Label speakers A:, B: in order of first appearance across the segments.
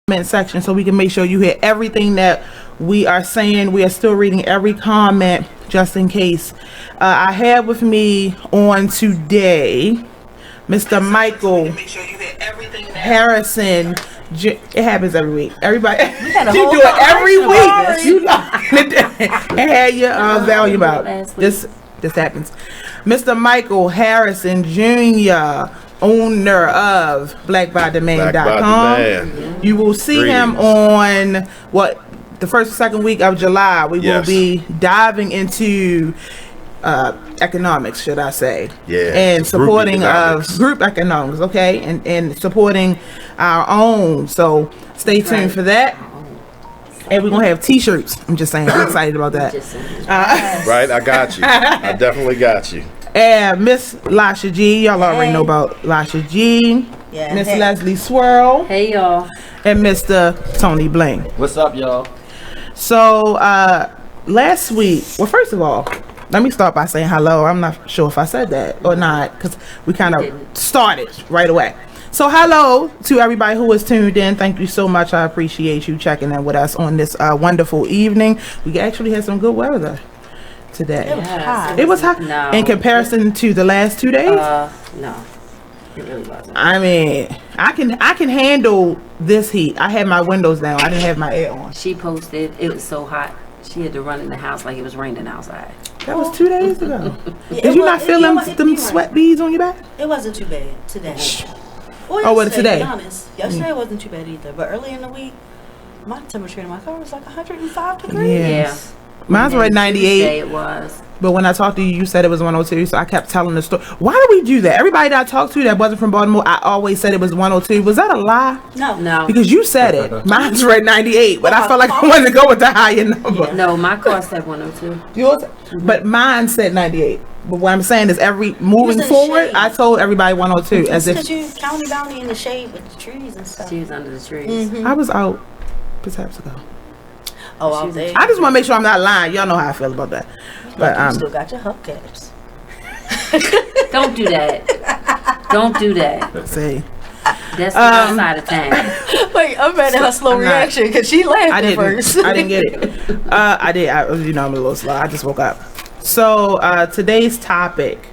A: comment section so we can make sure you hear everything that we are saying. We are still reading every comment just in case. I have with me on today Mr. Michael Harrison. It happens every week. Everybody, you do it every week. You had your volume out. This happens. Mr. Michael Harrison Jr., owner of blackbydemand.com. You will see him on the first or second week of July. We will be diving into economics, should I say, and supporting group economics, okay, and supporting our own. So stay tuned for that. And we're gonna have t-shirts. I'm just saying, I'm excited about that.
B: Right, I got you. I definitely got you.
A: And Miss Lasha G, y'all already know about Lasha G. Yeah. Miss Leslie Swirl.
C: Hey y'all.
A: And Mr. Tony Bling.
D: What's up, y'all?
A: So last week, well, first of all, let me start by saying hello. I'm not sure if I said that or not because we kind of started right away. So hello to everybody who is tuned in. Thank you so much. I appreciate you checking in with us on this wonderful evening. We actually had some good weather today. It was hot.
C: No.
A: In comparison to the last 2 days?
C: No. It really wasn't.
A: I mean, I can handle this heat. I had my windows down. I didn't have my air on.
C: She posted it was so hot. She had to run in the house like it was raining outside.
A: That was 2 days ago. Did you not feel them sweat beads on your back?
E: It wasn't too bad today.
A: Well, today?
E: To be honest, yesterday wasn't too bad either. But early in the week, my temperature in my car was like 105 degrees.
A: Yeah. Mine's right 98.
C: Tuesday it was.
A: But when I talked to you, you said it was 102. So I kept telling the story. Why do we do that? Everybody that I talked to that wasn't from Baltimore, I always said it was 102. Was that a lie?
E: No.
A: Because you said it. Mine's right 98. But I felt like I wanted to go with the higher number.
C: Yeah. No, my car said 102.
A: Yours? But mine said 98. But what I'm saying is moving forward, I told everybody 102.
E: As if you county down in the shade with the trees and stuff.
C: She was under the trees.
A: I was out perhaps ago.
E: Oh, out there.
A: I just want to make sure I'm not lying. Y'all know how I feel about that. But
E: you still got your hubcaps.
C: Don't do that. Don't do that.
A: See.
C: That's the other side of town.
E: Wait, I'm ready her slow reaction because she laughed at first.
A: I didn't get it. I did. I'm a little slow. I just woke up. So today's topic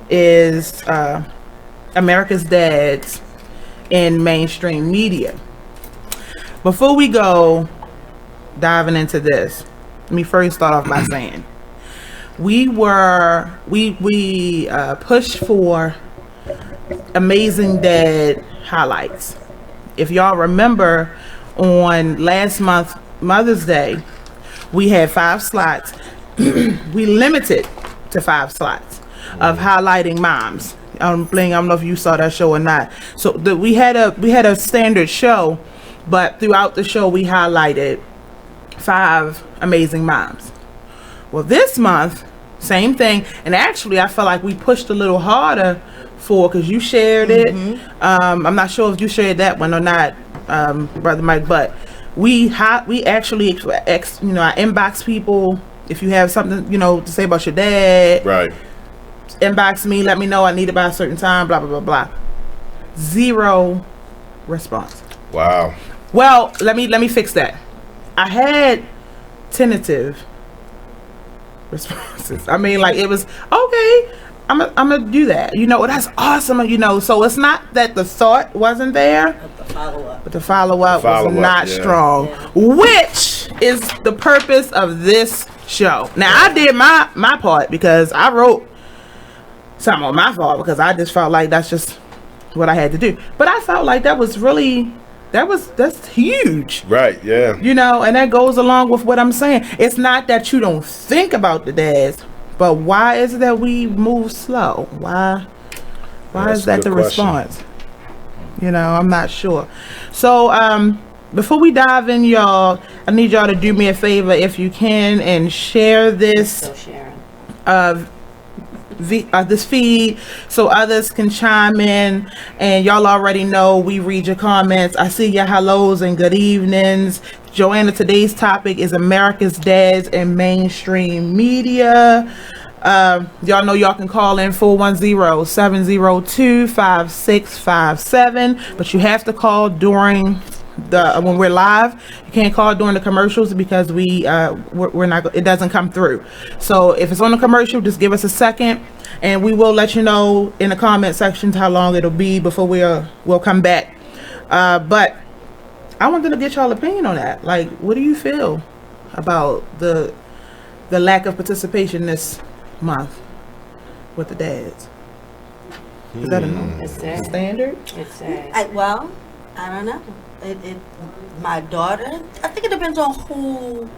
A: is America's dads in mainstream media. Before we go diving into this, let me first start off by saying we pushed for Amazing Dad highlights. If y'all remember, on last month Mother's Day, we had 5 slots. We limited to 5 slots of highlighting moms. Bling, I don't know if you saw that show or not. So we had a standard show, but throughout the show we highlighted 5 amazing moms. Well, this month, same thing, and actually I felt like we pushed a little harder because you shared it. I'm not sure if you shared that one or not, Brother Mike, but we actually I inbox people. If you have something, to say about your dad,
B: right?
A: Inbox me, let me know I need it by a certain time, blah, blah, blah, blah. 0 response.
B: Wow.
A: Well, let me fix that. I had tentative responses. I mean, like, it was, okay, I'm gonna do that. That's awesome. So it's not that the thought wasn't there, but the follow-up was not strong, which is the purpose of this show. Now, I did my part because I wrote something on my fault because I just felt like that's just what I had to do. But I felt like that's huge.
B: Right, yeah.
A: And that goes along with what I'm saying. It's not that you don't think about the dads, but why is it that we move slow? Why is that the response? I'm not sure. So before we dive in, y'all, I need y'all to do me a favor if you can and share this this feed so others can chime in. And y'all already know we read your comments. I see your hellos and good evenings. Joanna, today's topic is America's dads in mainstream media. Y'all know y'all can call in 410-702-5657, but you have to call during when we're live. You can't call during the commercials because we're not. It doesn't come through. So if it's on the commercial, just give us a second, and we will let you know in the comment sections how long it'll be before we'll come back. But I wanted to get y'all opinion on that. Like, what do you feel about the lack of participation this month with the dads? Is that
C: It's sad.
A: standard?
C: It's sad.
E: I don't know. My daughter, I think it depends on who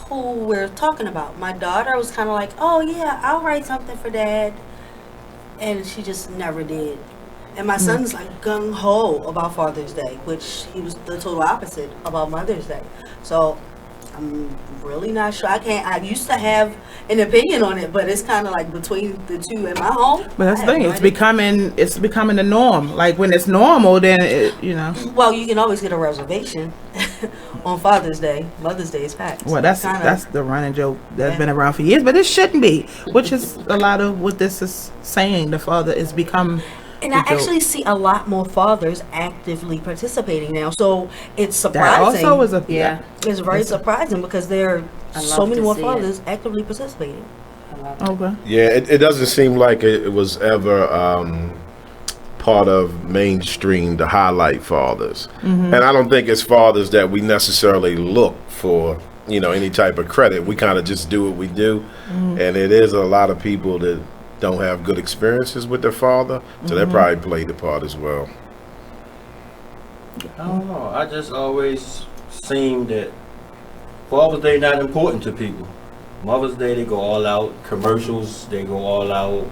E: we're talking about. My daughter was kind of like, oh yeah, I'll write something for dad, and she just never did. And my son's like gung ho about Father's Day, which he was the total opposite about Mother's Day. So I'm really not sure. I used to have an opinion on it, but it's kind of like between the two in my home.
A: But that's the thing. It's becoming the norm. Like when it's normal, then
E: Well, you can always get a reservation on Father's Day. Mother's Day is packed.
A: Well, that's the running joke that's been around for years, but it shouldn't be. Which is a lot of what this is saying. The father is become.
E: And I actually see a lot more fathers actively participating now, so it's
A: That
E: surprising.
A: also is a
C: Yeah.
E: It's very surprising because there are
C: I
E: so
C: love
E: many
C: to
E: more
C: see
E: fathers actively participating.
C: I love it.
A: Okay.
B: Yeah, it doesn't seem like it was ever part of mainstream to highlight fathers. And I don't think it's fathers that we necessarily look for, any type of credit. We kind of just do what we do. And it is a lot of people that don't have good experiences with their father, so that probably played a part as well.
D: I don't know. I just always seem that Father's Day not important to people. Mother's Day, they go all out. Commercials, they go all out.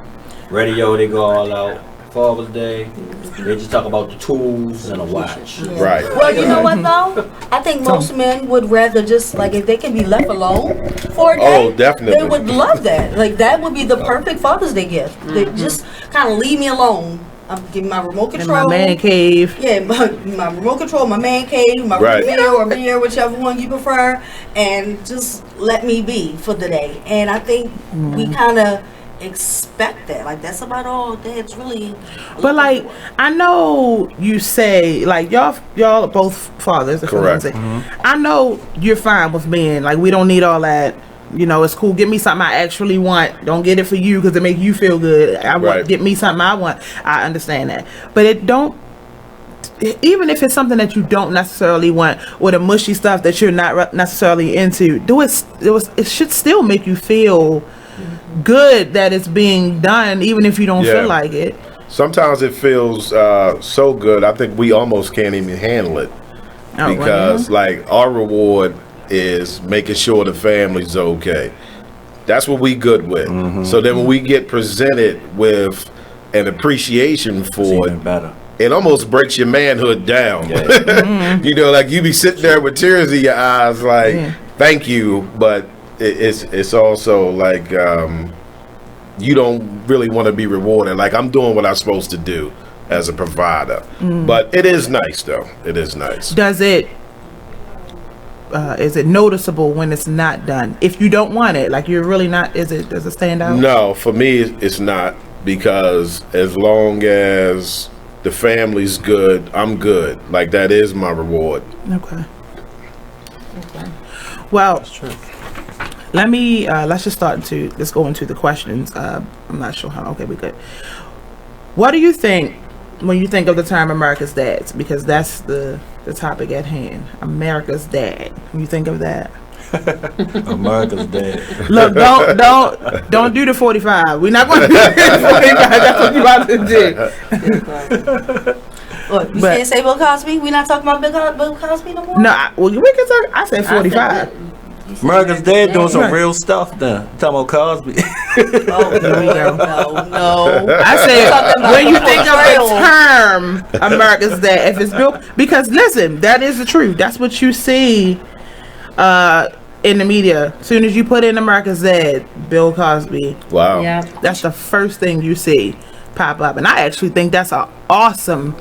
D: Radio, they go all out. Father's Day, they just talk about the tools and a watch.
B: Right.
E: Well, you know what though? I think most men would rather just like if they can be left alone for a day.
B: Oh, definitely.
E: They would love that. Like that would be the perfect Father's Day gift. They just kind of leave me alone. I'm giving my remote
A: In
E: control.
A: my man cave.
E: Yeah, my remote control, my man cave, my
B: Right.
E: mirror or mirror, whichever one you prefer, and just let me be for the day. And I think we kind of expect that. Like that's about all dads really.
A: But like, I know you say like y'all are both fathers. That's what I'm
B: Correct.
A: saying. I know you're fine with men. Like we don't need all that. It's cool. Give me something I actually want. Don't get it for you because it make you feel good.
B: Right.
A: Get me something I want. I understand that, but it don't. Even if it's something that you don't necessarily want, or the mushy stuff that you're not necessarily into, it should still make you feel good that it's being done, even if you don't feel like it.
B: Sometimes it feels so good, I think we almost can't even handle it. Because like our reward is making sure the family's okay. That's what we good with. So then when we get presented with an appreciation for it,
D: better.
B: it almost breaks your manhood down. Like you be sitting there with tears in your eyes like, thank you, but it's also like you don't really want to be rewarded. Like I'm doing what I'm supposed to do as a provider. But it is nice though. It is nice.
A: Does it is it noticeable when it's not done? If you don't want it, like you're really not, does it stand out?
B: No, for me it's not, because as long as the family's good, I'm good. Like that is my reward.
A: Okay. Well,
D: That's true.
A: let me let's go into the questions. I'm not sure how. Okay, we good. What do you think when you think of the term America's dads? Because that's the topic at hand. America's dad. When you think of that,
D: America's dad.
A: look, don't do the 45. We're not going to do the 45. That's what you about to do.
E: What, you
A: But-
E: can't say Bill Cosby? We're not talking about Bill Cosby no more?
A: No, we can talk. I said 45.
D: America's dad doing some
A: Right.
D: real stuff then. Talking about Cosby.
E: Oh, no.
A: I said
E: Talking about
A: when you
E: the
A: think of
E: portrayal.
A: the term America's dad, if it's Bill, because listen, that is the truth. That's what you see in the media. As soon as you put in America's dad, Bill Cosby,
B: Wow.
C: Yeah.
A: that's the first thing you see pop up, and I actually think that's an awesome.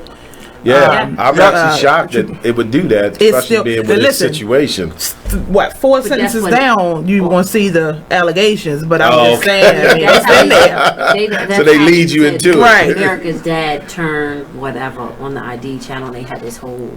B: I'm actually shocked that it would do that, especially
A: still-
B: being
A: but
B: with this
A: listen,
B: situation.
A: What 4
C: that's
A: sentences
C: what-
A: down, you gonna see the allegations, but I'm
B: Oh,
A: just saying, I mean, it's in there.
C: That's
B: they
C: how
B: lead you
C: said
B: into it.
A: Right.
C: America's Dad turned whatever on the ID channel. They had this whole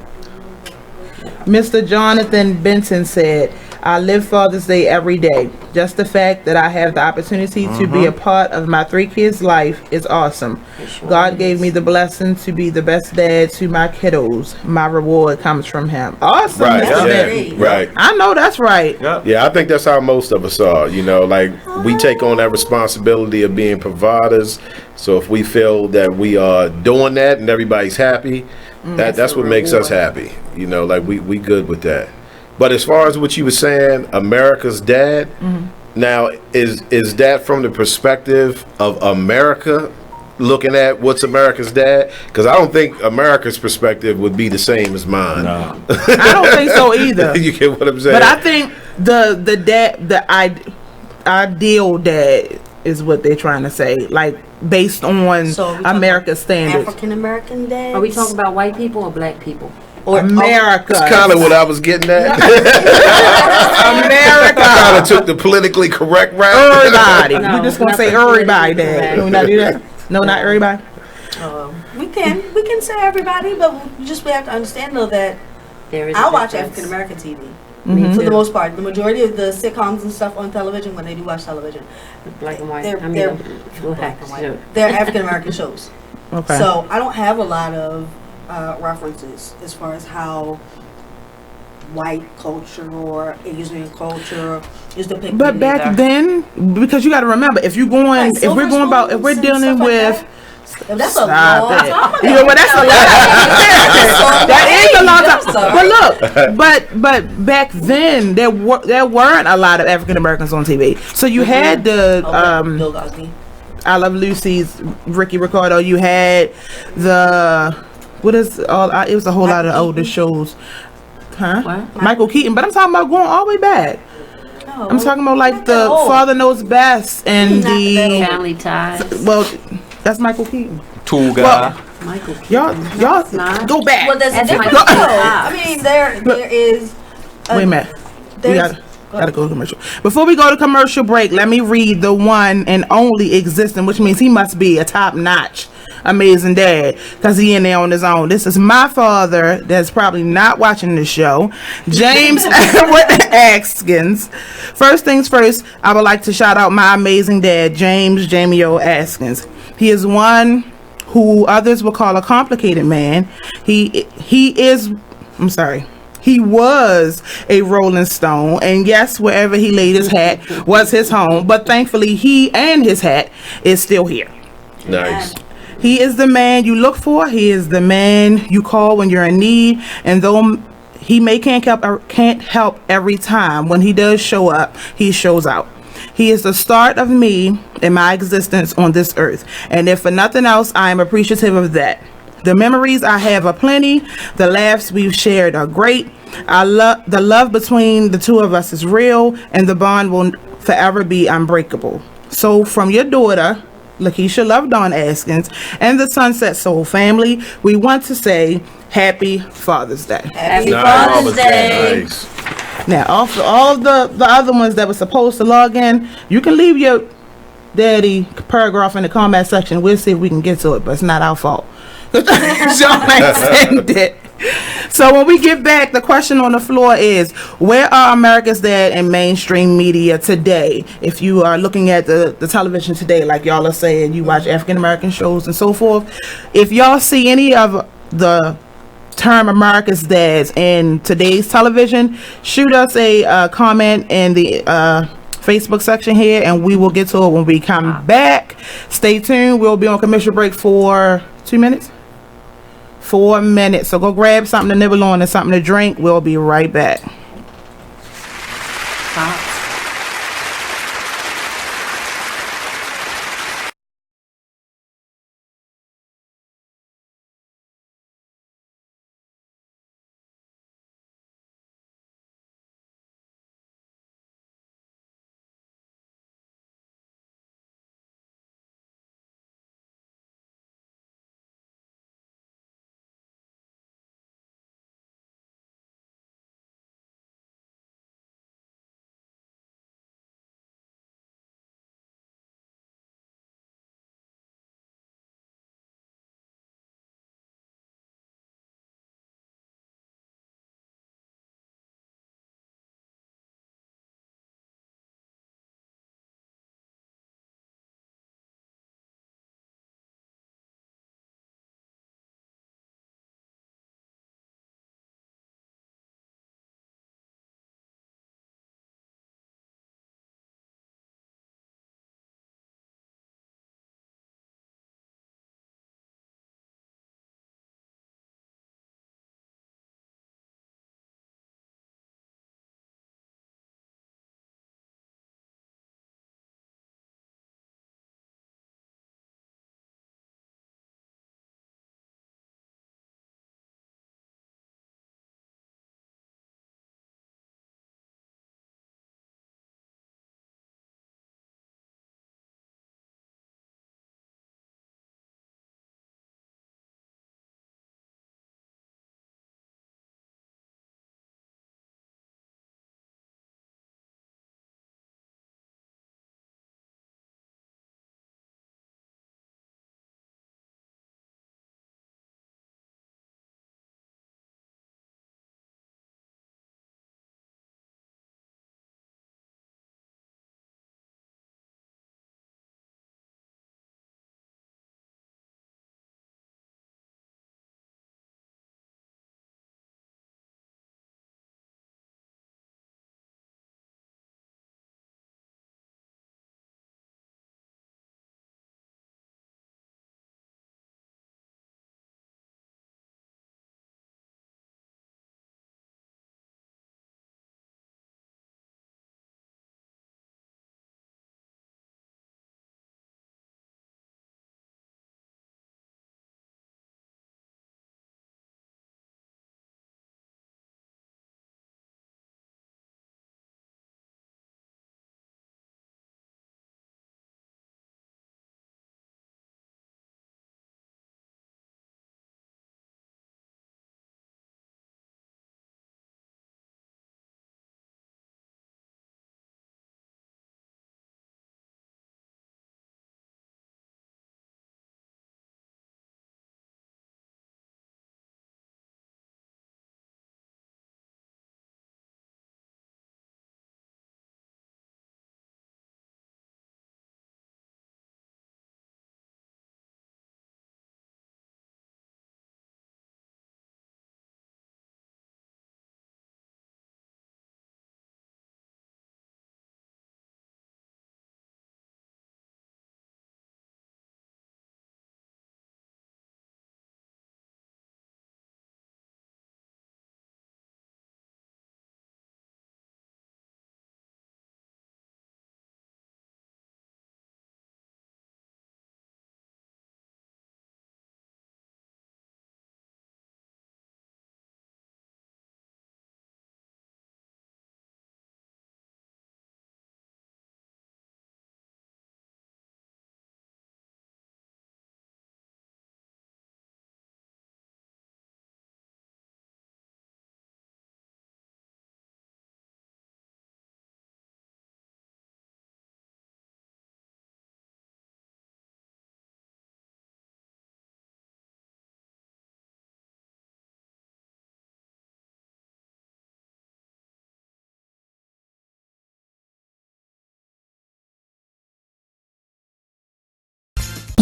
A: Mr. Jonathan Benson said, I live Father's Day every day. Just the fact that I have the opportunity to be a part of my 3 kids' life is awesome. God gave me the blessing to be the best dad to my kiddos. My reward comes from him. Awesome,
B: Right,
A: Mr.
B: yeah,
A: Benson.
B: right.
A: I know that's right.
B: Yeah, I think that's how most of us are. You know, like we take on that responsibility of being providers. So if we feel that we are doing that and everybody's happy, that's what makes us happy. You know, like we good with that. But as far as what you were saying, America's dad. Now, is that from the perspective of America looking at what's America's dad? Because I don't think America's perspective would be the same as mine.
D: No.
A: I don't think so either.
B: You get what I'm saying?
A: But I think the ideal dad is what they're trying to say, like based on
E: So are we talking
A: America's standards.
E: African American dads.
C: Are we talking about white people or black people?
E: or
A: America.
B: That's kind of what I was getting at.
A: America.
B: Kind of took the politically correct route.
A: Everybody.
C: No,
A: We're just gonna
C: not
A: say
C: the
A: everybody,
C: politically
A: Dad.
C: correct.
A: Can we not do that? No, not everybody.
E: We can say everybody, but we have to understand though that
C: There is.
E: I
C: a
E: watch
C: difference.
E: African American TV.
C: Me
E: For the
C: too.
E: most part, the majority of the sitcoms and stuff on television, when they do watch television,
C: Black and white.
E: they're-
C: I mean,
E: they're-
C: black and white.
E: they're African American shows.
A: Okay.
E: So I don't have a lot of references as far as how white culture or Asian culture is depicted.
A: But back then, because you got to remember, if you're going,
E: Like
A: if we're going about, if we're
E: silver spoons
A: dealing
E: and stuff
A: with,
E: like that, that's a
A: stop
E: long
A: it.
E: time ago.
A: You know what? That's a lot. That is a long
E: I'm
A: time.
E: sorry.
A: But look, but back then there weren't a lot of African Americans on TV. So you had the
E: Bill Cosby.
A: I Love Lucy's Ricky Ricardo. You had the what is all? It was a whole lot of
E: Michael
A: older
E: Keaton.
A: shows. Huh?
C: What?
A: Michael Keaton, but I'm talking about going all the way back.
E: No,
A: I'm talking about like
E: not
A: the
E: that old.
A: Father Knows Best and
E: Not that
A: the
C: Family ties.
A: well, that's Michael Keaton.
F: Tool guy.
A: Well,
C: Michael. Keaton.
A: y'all
C: not.
A: go back.
E: Well, there's a
C: That's
E: difference.
C: Michael
E: though.
C: Keaton.
E: I mean, there is.
A: Wait a minute. We
E: There's,
A: gotta go to commercial. Before we go to commercial break, let me read the one and only existing, which means he must be a top-notch amazing dad because he in there on his own. This is my father that's probably not watching this show, James Edward Askins. First things first, I would like to shout out my amazing dad, James Jamio Askins. He is one who others will call a complicated man. He was a Rolling Stone, and yes, wherever he laid his hat was his home, but thankfully he and his hat is still here.
B: Nice.
A: He is the man you look for. He is the man you call when you're in need. And though he can't help every time, when he does show up, he shows out. He is the start of me in my existence on this earth. And if for nothing else, I am appreciative of that. The memories I have are plenty. The laughs we've shared are great. The love between the two of us is real, and the bond will forever be unbreakable. So from your daughter, Lakeisha Love Dawn Askins, and the Sunset Soul family, we want to say Happy Father's Day.
E: Happy
B: Nice.
E: Father's Day.
B: Nice.
A: Now, all of the other ones that were supposed to log in, you can leave your daddy paragraph in the comment section. We'll see if we can get to it, but it's not our fault. Y'all ain't send it. So when we get back, the question on the floor is, where are America's dad in mainstream media today? If you are looking at the television today, like y'all are saying, you watch African American shows and so forth. If y'all see any of the term America's dads in today's television, shoot us a comment in the Facebook section here, and we will get to it when we come back. Stay tuned. We'll be on commercial break for 2 minutes. 4 minutes. So go grab something to nibble on and something to drink. We'll be right back.
C: Pops.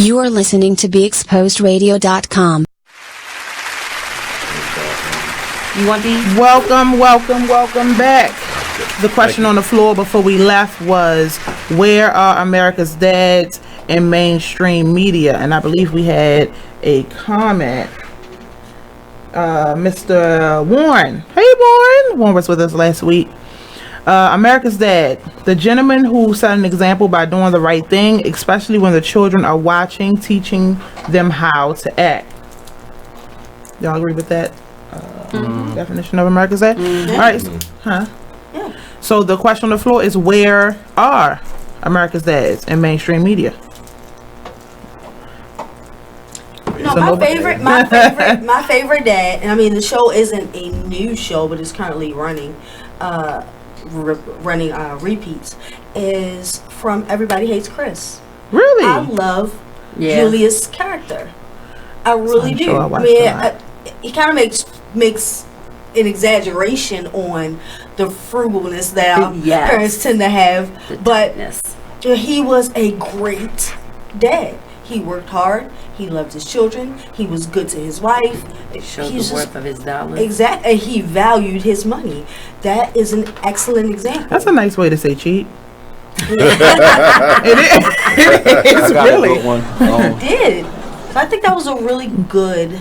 F: You are listening to BeExposedRadio.com.
C: You want these?
A: Welcome back. The question on the floor before we left was, where are America's dads in mainstream media? And I believe we had a comment. Mr. Warren. Hey, Warren. Warren was with us last week. America's dad, the gentleman who set an example by doing the right thing, especially when the children are watching, teaching them how to act. Y'all agree with that definition of America's dad? All right. Huh?
E: Yeah.
A: So the question on the floor is, where are America's dads in mainstream media?
E: No,
A: So nobody-
E: my favorite dad, and I mean the show isn't a new show, but it's currently running repeats, is from Everybody Hates Chris.
A: Really?
E: I love
C: Yeah.
E: Julia's character. I really
A: I'm
E: do.
A: sure I watched
E: mean,
A: that.
E: he kind of makes an exaggeration on the frugalness that our
C: Yes.
E: parents tend to have, but
C: Yes.
E: he was a great dad. He worked hard. He loved his children. He was good to his wife.
C: Showed
E: He's
C: the
E: just-
C: worth of his dollars.
E: Exactly. And he valued his money. That is an excellent example.
A: That's a nice way to say cheat. It
D: I
A: is
D: got a
A: really.
D: good one.
E: He did. So I think that was a really good.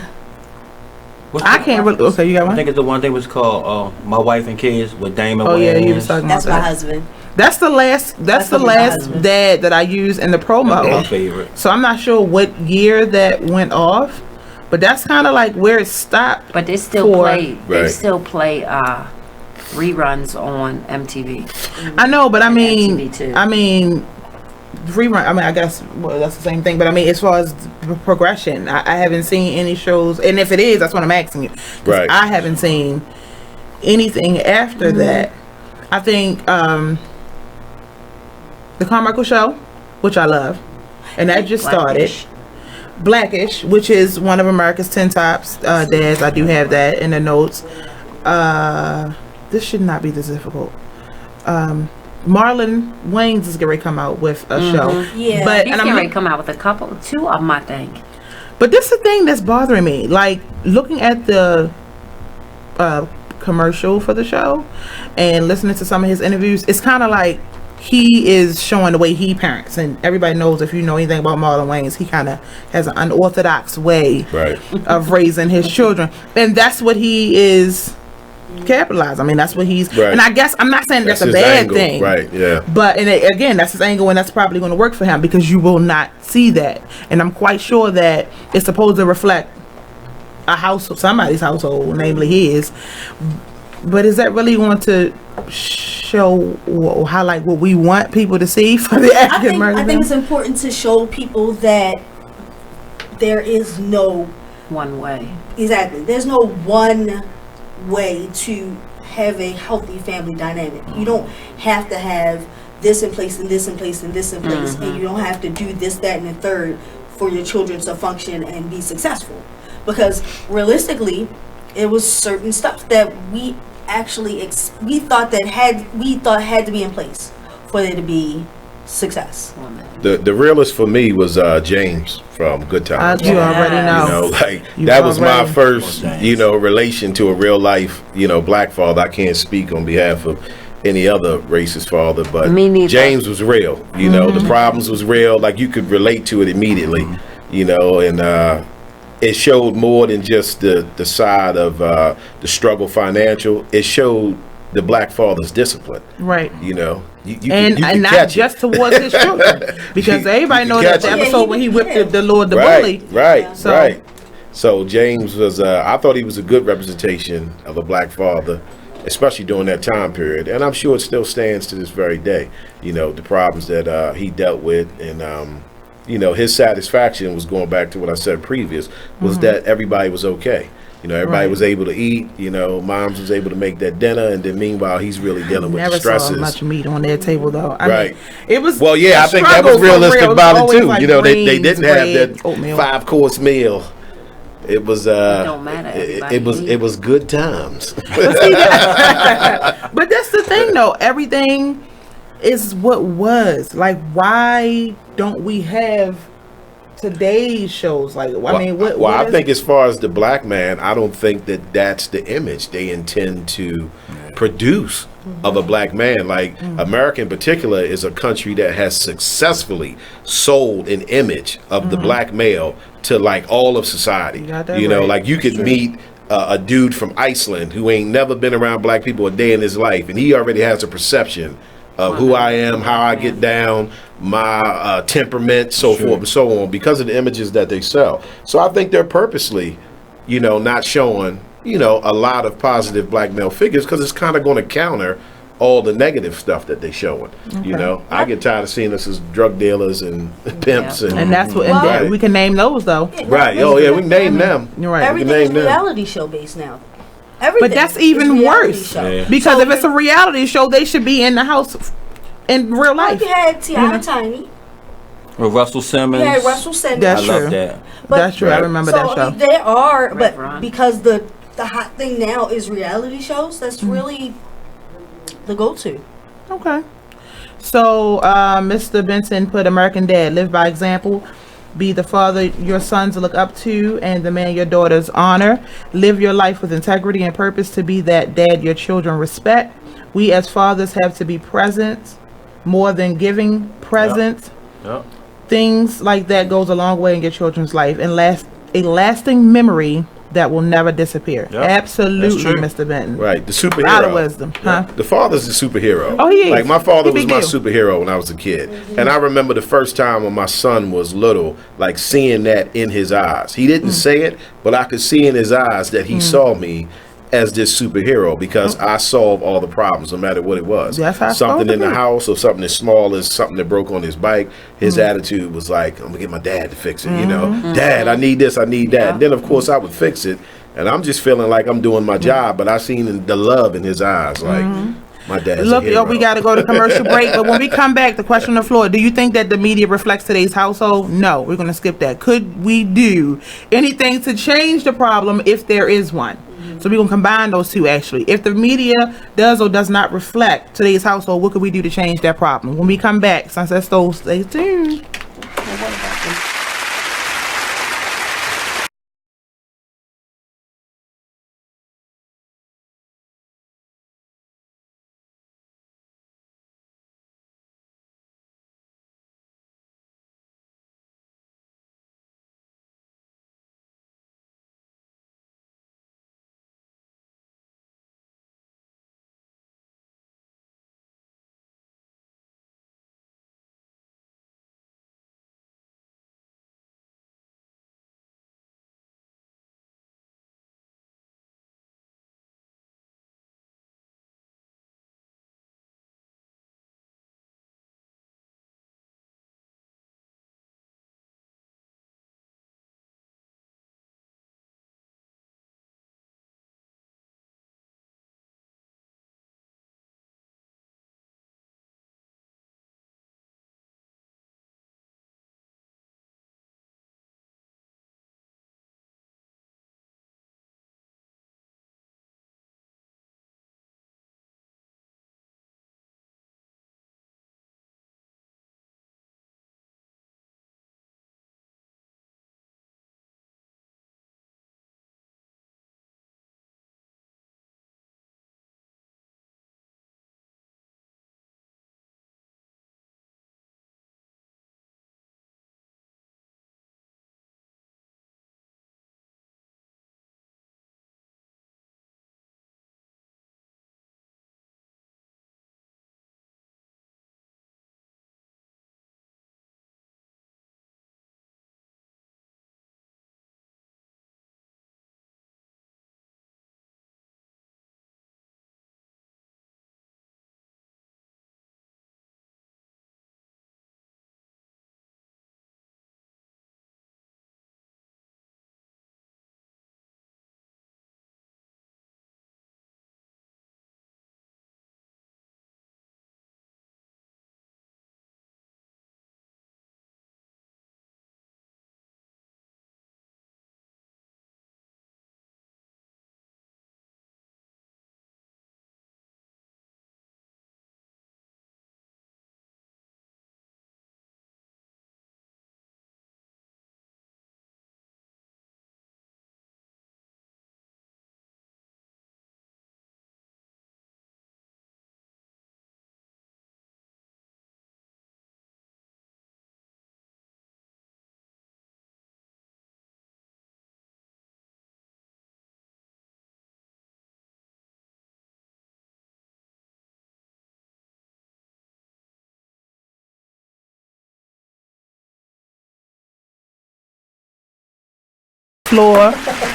D: What's
A: I
D: the-
A: can't really. Okay, you got
D: I
A: one?
D: think it's the one thing was called My Wife and Kids with Damon
A: Oh yeah,
D: Wayans.
A: you was talking about
E: That's my
A: that.
E: husband.
A: That's the last. That's the
E: my
A: last
E: husband.
A: dad that I used in the
D: My
A: promo.
D: favorite.
A: So I'm not sure what year that went off, but that's kind of like where it stopped.
C: But they still
A: For-
C: play. They
B: Right.
C: still play reruns on MTV.
A: I know, but I
C: And
A: mean,
C: MTV too.
A: rerun. I mean, I guess that's the same thing. But I mean, as far as the progression, I haven't seen any shows, and if it is, that's what I'm asking you. 'Cause
B: Right.
A: I haven't seen anything after that. I think the Carmichael Show, which I love, and that just started.
C: Blackish.
A: Blackish, which is one of America's 10 tops dads. I do have that in the notes. This should not be this difficult. Marlon Wayans is going to come out with a show.
E: Yeah.
A: But,
C: He's
A: and
C: getting
A: I'm,
C: ready to come out with a couple, two of them, I think.
A: but this is the thing that's bothering me. Like, looking at the commercial for the show and listening to some of his interviews, it's kind of like he is showing the way he parents. And everybody knows, if you know anything about Marlon Wayans, he kind of has an unorthodox way
B: Right.
A: of raising his children, and that's what he is capitalized. I mean, that's what he's.
B: Right.
A: And I guess I'm not saying that's a
B: his
A: bad
B: angle.
A: thing,
B: Right. Yeah.
A: But again, that's his angle, and that's probably going to work for him because you will not see that. And I'm quite sure that it's supposed to reflect a household, somebody's household, namely his. But is that really going to show or highlight what we want people to see for the African American?
E: I think it's important to show people that there is no
C: One way.
E: exactly. There's no one way to have a healthy family dynamic. You don't have to have this in place and this in place and this in place, and you don't have to do this, that, and the third for your children to function and be successful. Because realistically, it was certain stuff that we actually we thought had to be in place for there to be success.
B: The realest for me was James from Good Times.
A: You already know.
B: You know, like
A: You
B: that was my
A: already-
B: first,
D: James.
B: relation to a real life, black father. I can't speak on behalf of any other racist father, but
C: Me neither.
B: James was real. The problems was real. Like you could relate to it immediately. And it showed more than just the side of the struggle financial. It showed the black father's discipline.
A: Right.
B: You
A: And
B: could
A: not
B: catch it.
A: just towards his children, because everybody
B: you
A: knows
B: catch
A: that the
B: it.
A: episode
E: Yeah,
A: when he
E: he-
A: whipped
E: yeah.
A: the Lord the
B: Right,
A: bully.
B: right,
A: So-
B: right. So James was, I thought he was a good representation of a black father, especially during that time period. And I'm sure it still stands to this very day. The problems that he dealt with, and his satisfaction was, going back to what I said previous, was that everybody was okay. Everybody
A: Right.
B: was able to eat. Moms was able to make that dinner, and then meanwhile he's really dealing with
A: Never
B: the stresses.
A: saw much meat on their table though. I
B: Right.
A: mean, it was.
B: Well, yeah,
A: the
B: I think that was
A: struggle for
B: realistic
A: real.
B: about it
A: Always
B: too.
A: like
B: They
A: greens,
B: didn't have
A: bread,
B: that
A: oatmeal.
B: 5-course meal. It was
C: don't matter,
B: it
C: everybody
B: was
C: eat.
B: it was good times.
A: But that's the thing though. Everything is what was. Like, why don't we have today's shows? Like,
B: Well,
A: I mean, what?
B: well,
A: what
B: I
A: is-
B: think as far as the black man, I don't think that that's the image they intend to produce of a black man. Like America in particular is a country that has successfully sold an image of the black male to like all of society.
A: You got that
B: You know,
A: right.
B: like you could meet a dude from Iceland who ain't never been around black people a day in his life, and he already has a perception of who I am, how I get down, my temperament, so forth and so on, because of the images that they sell. So I think they're purposely, not showing, a lot of positive black male figures, because it's kind of going to counter all the negative stuff that they showing. I get tired of seeing us as drug dealers and pimps,
A: and that's what. And
E: Well-
A: that, we can name those though.
B: right. Oh yeah, we can name them.
A: You're right.
E: Everything
B: name
E: is
B: them.
E: reality show based now. Everything.
A: But that's
E: is
A: even
E: reality
A: worse
E: show.
D: Yeah.
A: because
E: So
A: if it's a reality show, they should be in the house in real
E: like
A: life.
E: you had Tiana Tiny,
D: With Russell Simmons.
E: you had Russell Simmons.
A: That's
D: I love
A: true.
D: that.
E: But-
A: That's true. I remember that show.
E: There are, but
C: Ron.
E: because the hot thing now is reality shows. That's
A: Mm-hmm.
E: really the go-to.
A: Okay. So, Mr. Benson put American Dad, live by example, be the father your sons look up to and the man your daughters honor. Live your life with integrity and purpose to be that dad your children respect. We as fathers have to be present more than giving presents.
D: Yep.
A: Things like that goes a long way in your children's life and a lasting memory that will never disappear.
D: Yep.
A: Absolutely,
D: That's true.
A: Mr. Benton.
B: Right, the superhero.
A: A lot of wisdom, huh?
B: The father's the superhero.
A: Oh, he is.
B: Like my father
A: He
B: was
A: big
B: my
A: deal.
B: superhero when I was a kid, and I remember the first time when my son was little, like seeing that in his eyes. He
A: Mm.
B: didn't say it, but I could see in his eyes that he saw me as this superhero because I solved all the problems, no matter what it was.
A: That's how it's
B: Something
A: supposed
B: in
A: to
B: the
A: be.
B: house or something as small as something that broke on his bike. His attitude was like, "I'm gonna get my dad to fix it." Dad, I need this, I need that. And then of course I would fix it. And I'm just feeling like I'm doing my job, but I seen the love in his eyes, like my dad's
A: Look,
B: a hero.
A: we got to go to commercial break. But when we come back, the question on the floor: do you think that the media reflects today's household? No, we're going to skip that. Could we do anything to change the problem if there is one? So we're going to combine those two. Actually, if the media does or does not reflect today's household, what could we do to change that problem? When we come back, Sunset Stove, stay tuned. floor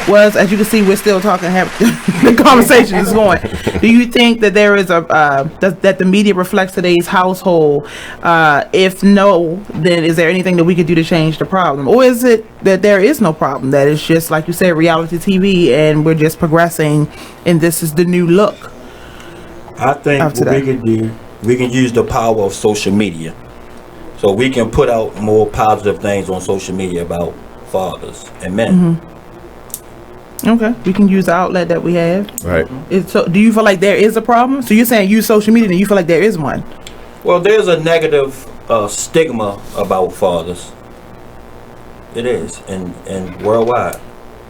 A: was, as you can see, we're still talking. The conversation is going. Do you think that there is that the media reflects today's household? If no, then is there anything that we could do to change the problem, or is it that there is no problem? That it's just like you said, reality TV, and we're just progressing, and this is the new look.
D: I think what we can do, we can use the power of social media. So we can put out more positive things on social media about fathers and men.
A: Okay, we can use the outlet that we have.
B: Right.
A: So, do you feel like there is a problem? So you're saying use social media, and you feel like there is one?
D: Well, there's a negative stigma about fathers. It is, and worldwide,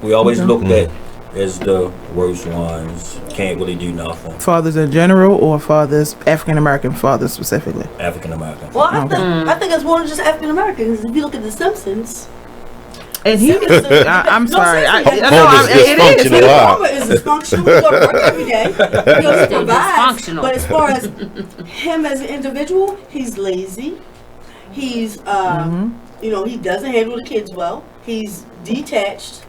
D: we always looked at as the worst ones. Can't really do nothing.
A: Fathers in general, or fathers, African American fathers specifically?
D: African American.
E: Well, I think it's more than just African Americans. If you look at The Simpsons,
A: and he, I'm sorry,
B: it is.
E: Homer is dysfunctional. He go to work every day. He goes to provide.
C: Dysfunctional.
E: But as far as him as an individual, he's lazy. He's, he doesn't handle the kids well. He's detached,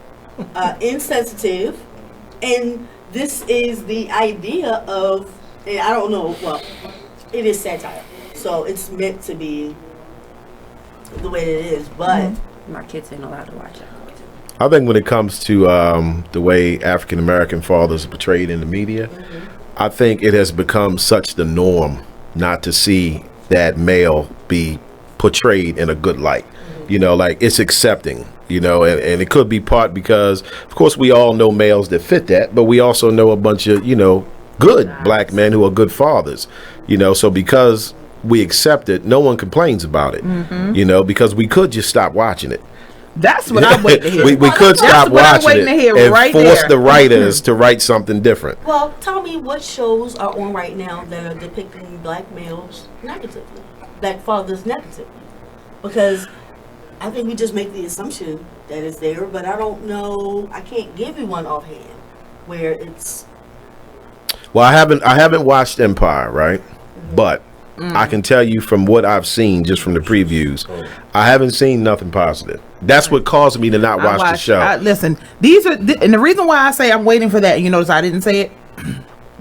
E: insensitive, and this is the idea of, and I don't know, well, it is satire, so it's meant to be the way that it is, but
C: My kids ain't allowed to watch it.
B: I think when it comes to the way African American fathers are portrayed in the media, I think it has become such the norm not to see that male be portrayed in a good light. You know, like it's accepting, and it could be part because, of course, we all know males that fit that, but we also know a bunch of, good black men who are good fathers, so because we accept it, no one complains about it, because we could just stop watching it.
A: That's what I'm waiting to hear.
B: we could stop watching it and
A: right
B: force
A: there.
B: the writers to write something different.
E: well, tell me what shows are on right now that are depicting black males negatively, black fathers negatively, because I think we just make the assumption that it's there, but I don't know. I can't give you one offhand where it's.
B: Well, I haven't watched Empire, right? But I can tell you from what I've seen, just from the previews, I haven't seen nothing positive. That's what caused me to not watch the show.
A: Listen, these are, and the reason why I say I'm waiting for that, you notice I didn't say it,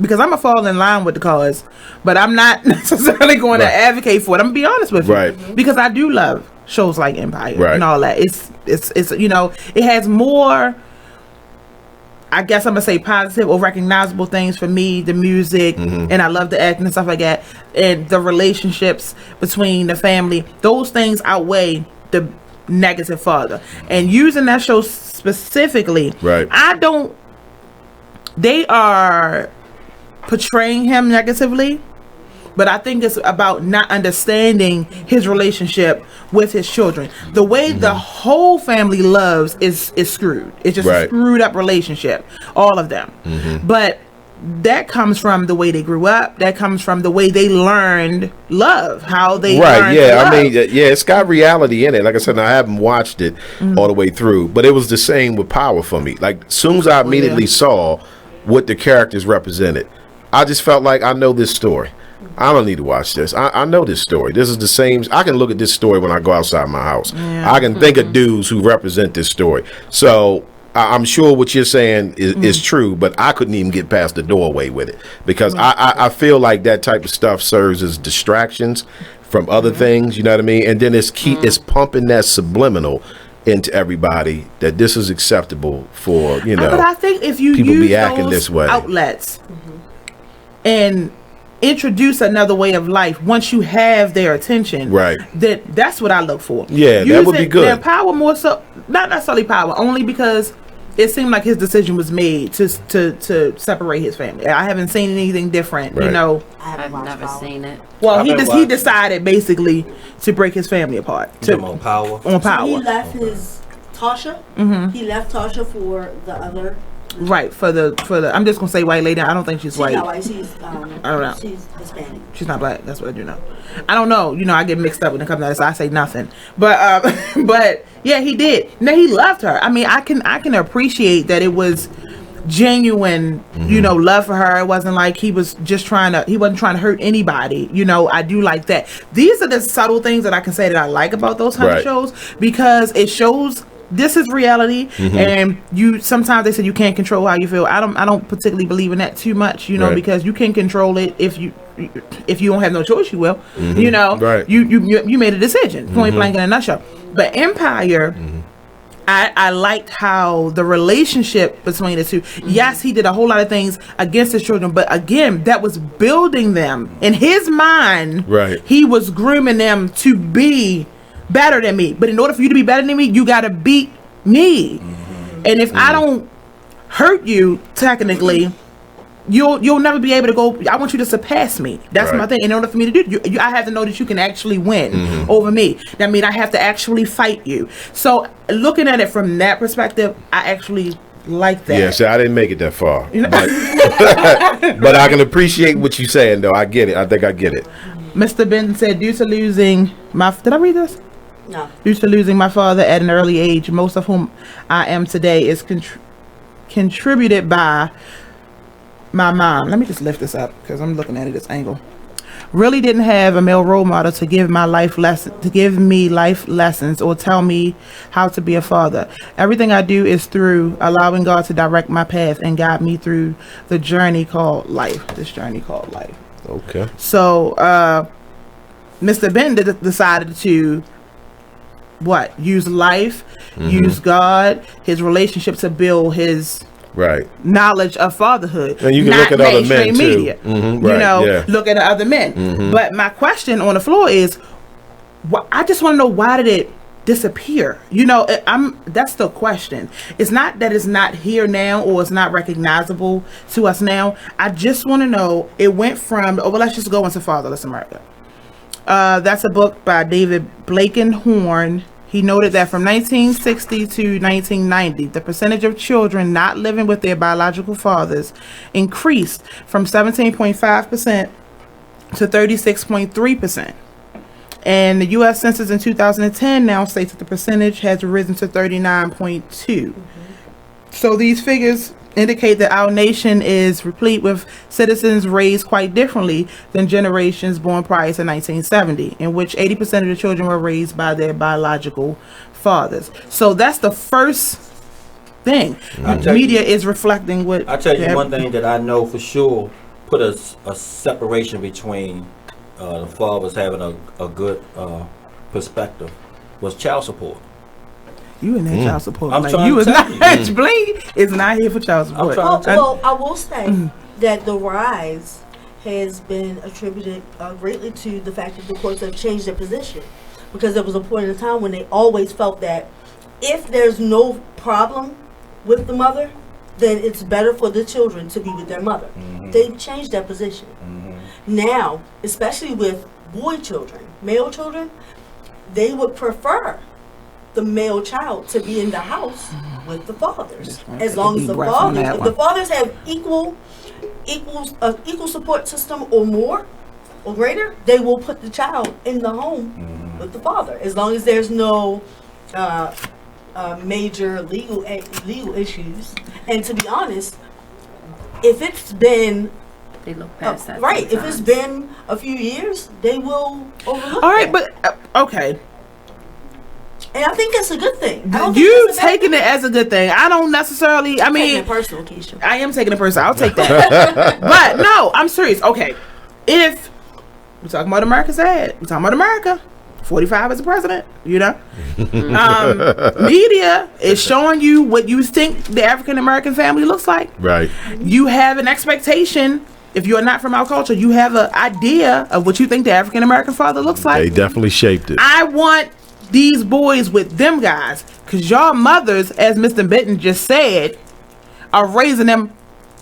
A: because I'm gonna fall in line with the cause, but I'm not necessarily going to advocate for it. I'm gonna be honest with you,
B: Right.
A: Because I do love shows like Empire
B: Right.
A: and all that. It's it has more, I guess I'm gonna say, positive or recognizable things for me, the music, and I love the acting and stuff like that, and the relationships between the family. Those things outweigh the negative father. And using that show specifically,
B: Right.
A: They are portraying him negatively, but I think it's about not understanding his relationship with his children. The way the whole family loves is screwed. It's just a screwed up relationship, all of them. But that comes from the way they grew up. That comes from the way they learned love, how they learned to love.
B: I mean, it's got reality in it. Like I said, I haven't watched it all the way through, but it was the same with Power for me. Like, as soon as I immediately saw what the characters represented, I just felt like I know this story. I don't need to watch this. I know this story. This is the same. I can look at this story when I go outside my house. I can think of dudes who represent this story. So I'm sure what you're saying is true, but I couldn't even get past the doorway with it because I feel like that type of stuff serves as distractions from other things. You know what I mean? And then it's pumping that subliminal into everybody that this is acceptable for,
A: But I think if you
B: people
A: use
B: be acting
A: those
B: this way.
A: outlets and introduce another way of life, once you have their attention,
B: Right.
A: that's what I look for.
B: Yeah, that would be good.
A: Their Power more so, not necessarily Power, only because it seemed like his decision was made to separate his family. I haven't seen anything different,
B: Right.
C: I've never seen it.
A: Well, he decided basically to break his family apart.
D: On Power.
A: On Power.
E: So he left his Tasha. He left Tasha for the other.
A: Right, for the I'm just gonna say white lady. I don't think she's white.
E: She's not white. She's
A: I don't know.
E: She's Hispanic.
A: She's not black. That's what I do know. I don't know. I get mixed up when it comes to that, so I say nothing. But but yeah, he did. No, he loved her. I mean, I can appreciate that it was genuine, love for her. It wasn't like he wasn't trying to hurt anybody. I do like that. These are the subtle things that I can say that I like about those kind of shows, because it shows this is reality, and you sometimes they say you can't control how you feel. I don't particularly believe in that too much, you know,
B: Right.
A: because you can control it if you don't have no choice, you will. You know,
B: Right.
A: you made a decision, point blank in a nutshell. But Empire. I liked how the relationship between the two. Yes, he did a whole lot of things against his children, but again, that was building them in his mind.
B: Right.
A: He was grooming them to be better than me. But in order for you to be better than me, you got to beat me. And if I don't hurt you, technically, you'll never be able to go. I want you to surpass me. That's
B: Right.
A: my thing. In order for me to do, I have to know that you can actually win over me. That means I have to actually fight you. So looking at it from that perspective, I actually like that.
B: Yeah, see, I didn't make it that far. But I can appreciate what you're saying, though. I get it. I think I get it.
A: Mr. Benton said, due to losing my... Did I read this?
E: No.
A: Due to losing my father at an early age, most of whom I am today is contributed by my mom. Let me just lift this up because I'm looking at it this angle. Really didn't have a male role model to give me life lessons or tell me how to be a father. Everything I do is through allowing God to direct my path and guide me through the journey called life. This journey called life.
B: Okay.
A: So, Mr. Benton decided to use life, use God, his relationship to build his
B: Right.
A: knowledge of fatherhood.
B: And you can
A: not
B: look at other men,
A: mainstream
B: too.
A: media.
B: Mhm,
A: You
B: right,
A: know,
B: yeah.
A: look at other men. But my question on the floor is, I just want to know, why did it disappear? You know, that's the question. It's not that it's not here now or it's not recognizable to us now. I just want to know, it went from, let's just go into Fatherless America. That's a book by David Blankenhorn. He noted that from 1960 to 1990, the percentage of children not living with their biological fathers increased from 17.5% to 36.3%. And the U.S. Census in 2010 now states that the percentage has risen to 39.2%. So these figures indicate that our nation is replete with citizens raised quite differently than generations born prior to 1970, in which 80% of the children were raised by their biological fathers. So that's the first thing. Media is reflecting what...
D: I tell you one thing that I know for sure put a separation between the fathers having a good perspective was child support.
A: You in that child support.
D: I'm
A: Like,
D: trying
A: you
D: to
A: is
D: tell
A: not... Bling is not here for child support.
D: trying to
E: Well, I will say that the rise has been attributed greatly to the fact that the courts have changed their position. Because there was a point in time when they always felt that if there's no problem with the mother, then it's better for the children to be with their mother. They've changed their position. Now, especially with boy children, male children, they would prefer the male child to be in the house with the fathers, as long as the fathers, if the fathers have equal support system or more or greater, they will put the child in the home with the father, as long as there's no major legal issues. And to be honest, if it's been
C: They look past that.
E: right, if
C: sometimes.
E: it's been a few years, they will overlook.
A: All right,
E: that.
A: but okay.
E: And I think that's a good thing. I don't think
A: You
E: that's a bad
A: taking
E: thing.
A: it as a good thing. I don't necessarily, I
E: Taking
A: mean,
E: it personal, Keisha.
A: I am taking it personal. I'll take that. But no, I'm serious. Okay. If we're talking about America's ad, we're talking about America, 45 as a president, you know? Media is showing you what you think the African American family looks like.
B: Right.
A: You have an expectation. If you're not from our culture, you have an idea of what you think the African American father looks like.
B: They definitely shaped it.
A: I want these boys with them guys, because y'all mothers, as Mr. Benton just said, are raising them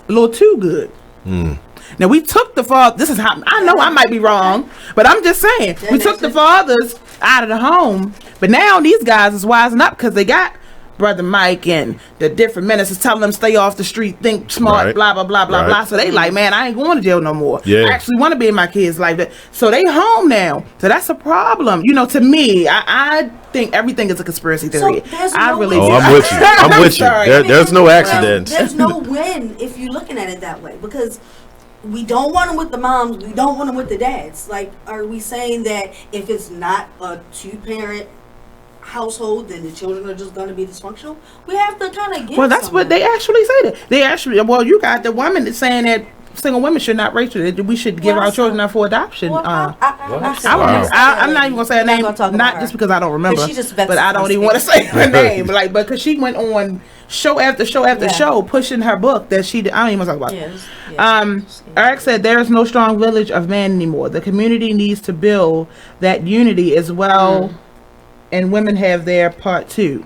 A: a little too good. Now, we took the father, this is how, I know I might be wrong, but I'm just saying, we took the fathers out of the home, but now these guys is wising up because they got Brother Mike and the different ministers telling them stay off the street, think smart,
B: Right.
A: blah, blah, blah, blah,
B: Right.
A: blah. So they like, man, I ain't going to jail no more.
B: Yeah.
A: I actually want to be in my kids' life. So they home now. So that's a problem. You know, to me, I think everything is a conspiracy theory.
E: there's
A: I
E: no
A: really
E: way-
A: do.
B: I'm with you. I'm with you.
A: sorry.
B: There's no accidents.
E: There's no win if you're looking at it that way, because we don't want them with the moms, we don't want them with the dads. Like, are we saying that if it's not a two-parent household, then the children are just going to be dysfunctional. We have to kind of get.
A: Well, that's what they actually say. That they actually. Well, you got the woman that's saying that single women should not raise children. We should give our children up for adoption.
E: Well,
A: I'm not even gonna say her
E: We're not
A: name,
E: gonna talk about
A: not
E: her.
A: just because I don't remember,
E: But she just
A: but I don't even want to say her name. Like, because she went on show after show after show pushing her book that she. I don't even want to talk about. It. Eric said there is no strong village of man anymore. The community needs to build that unity as well, and women have their part too.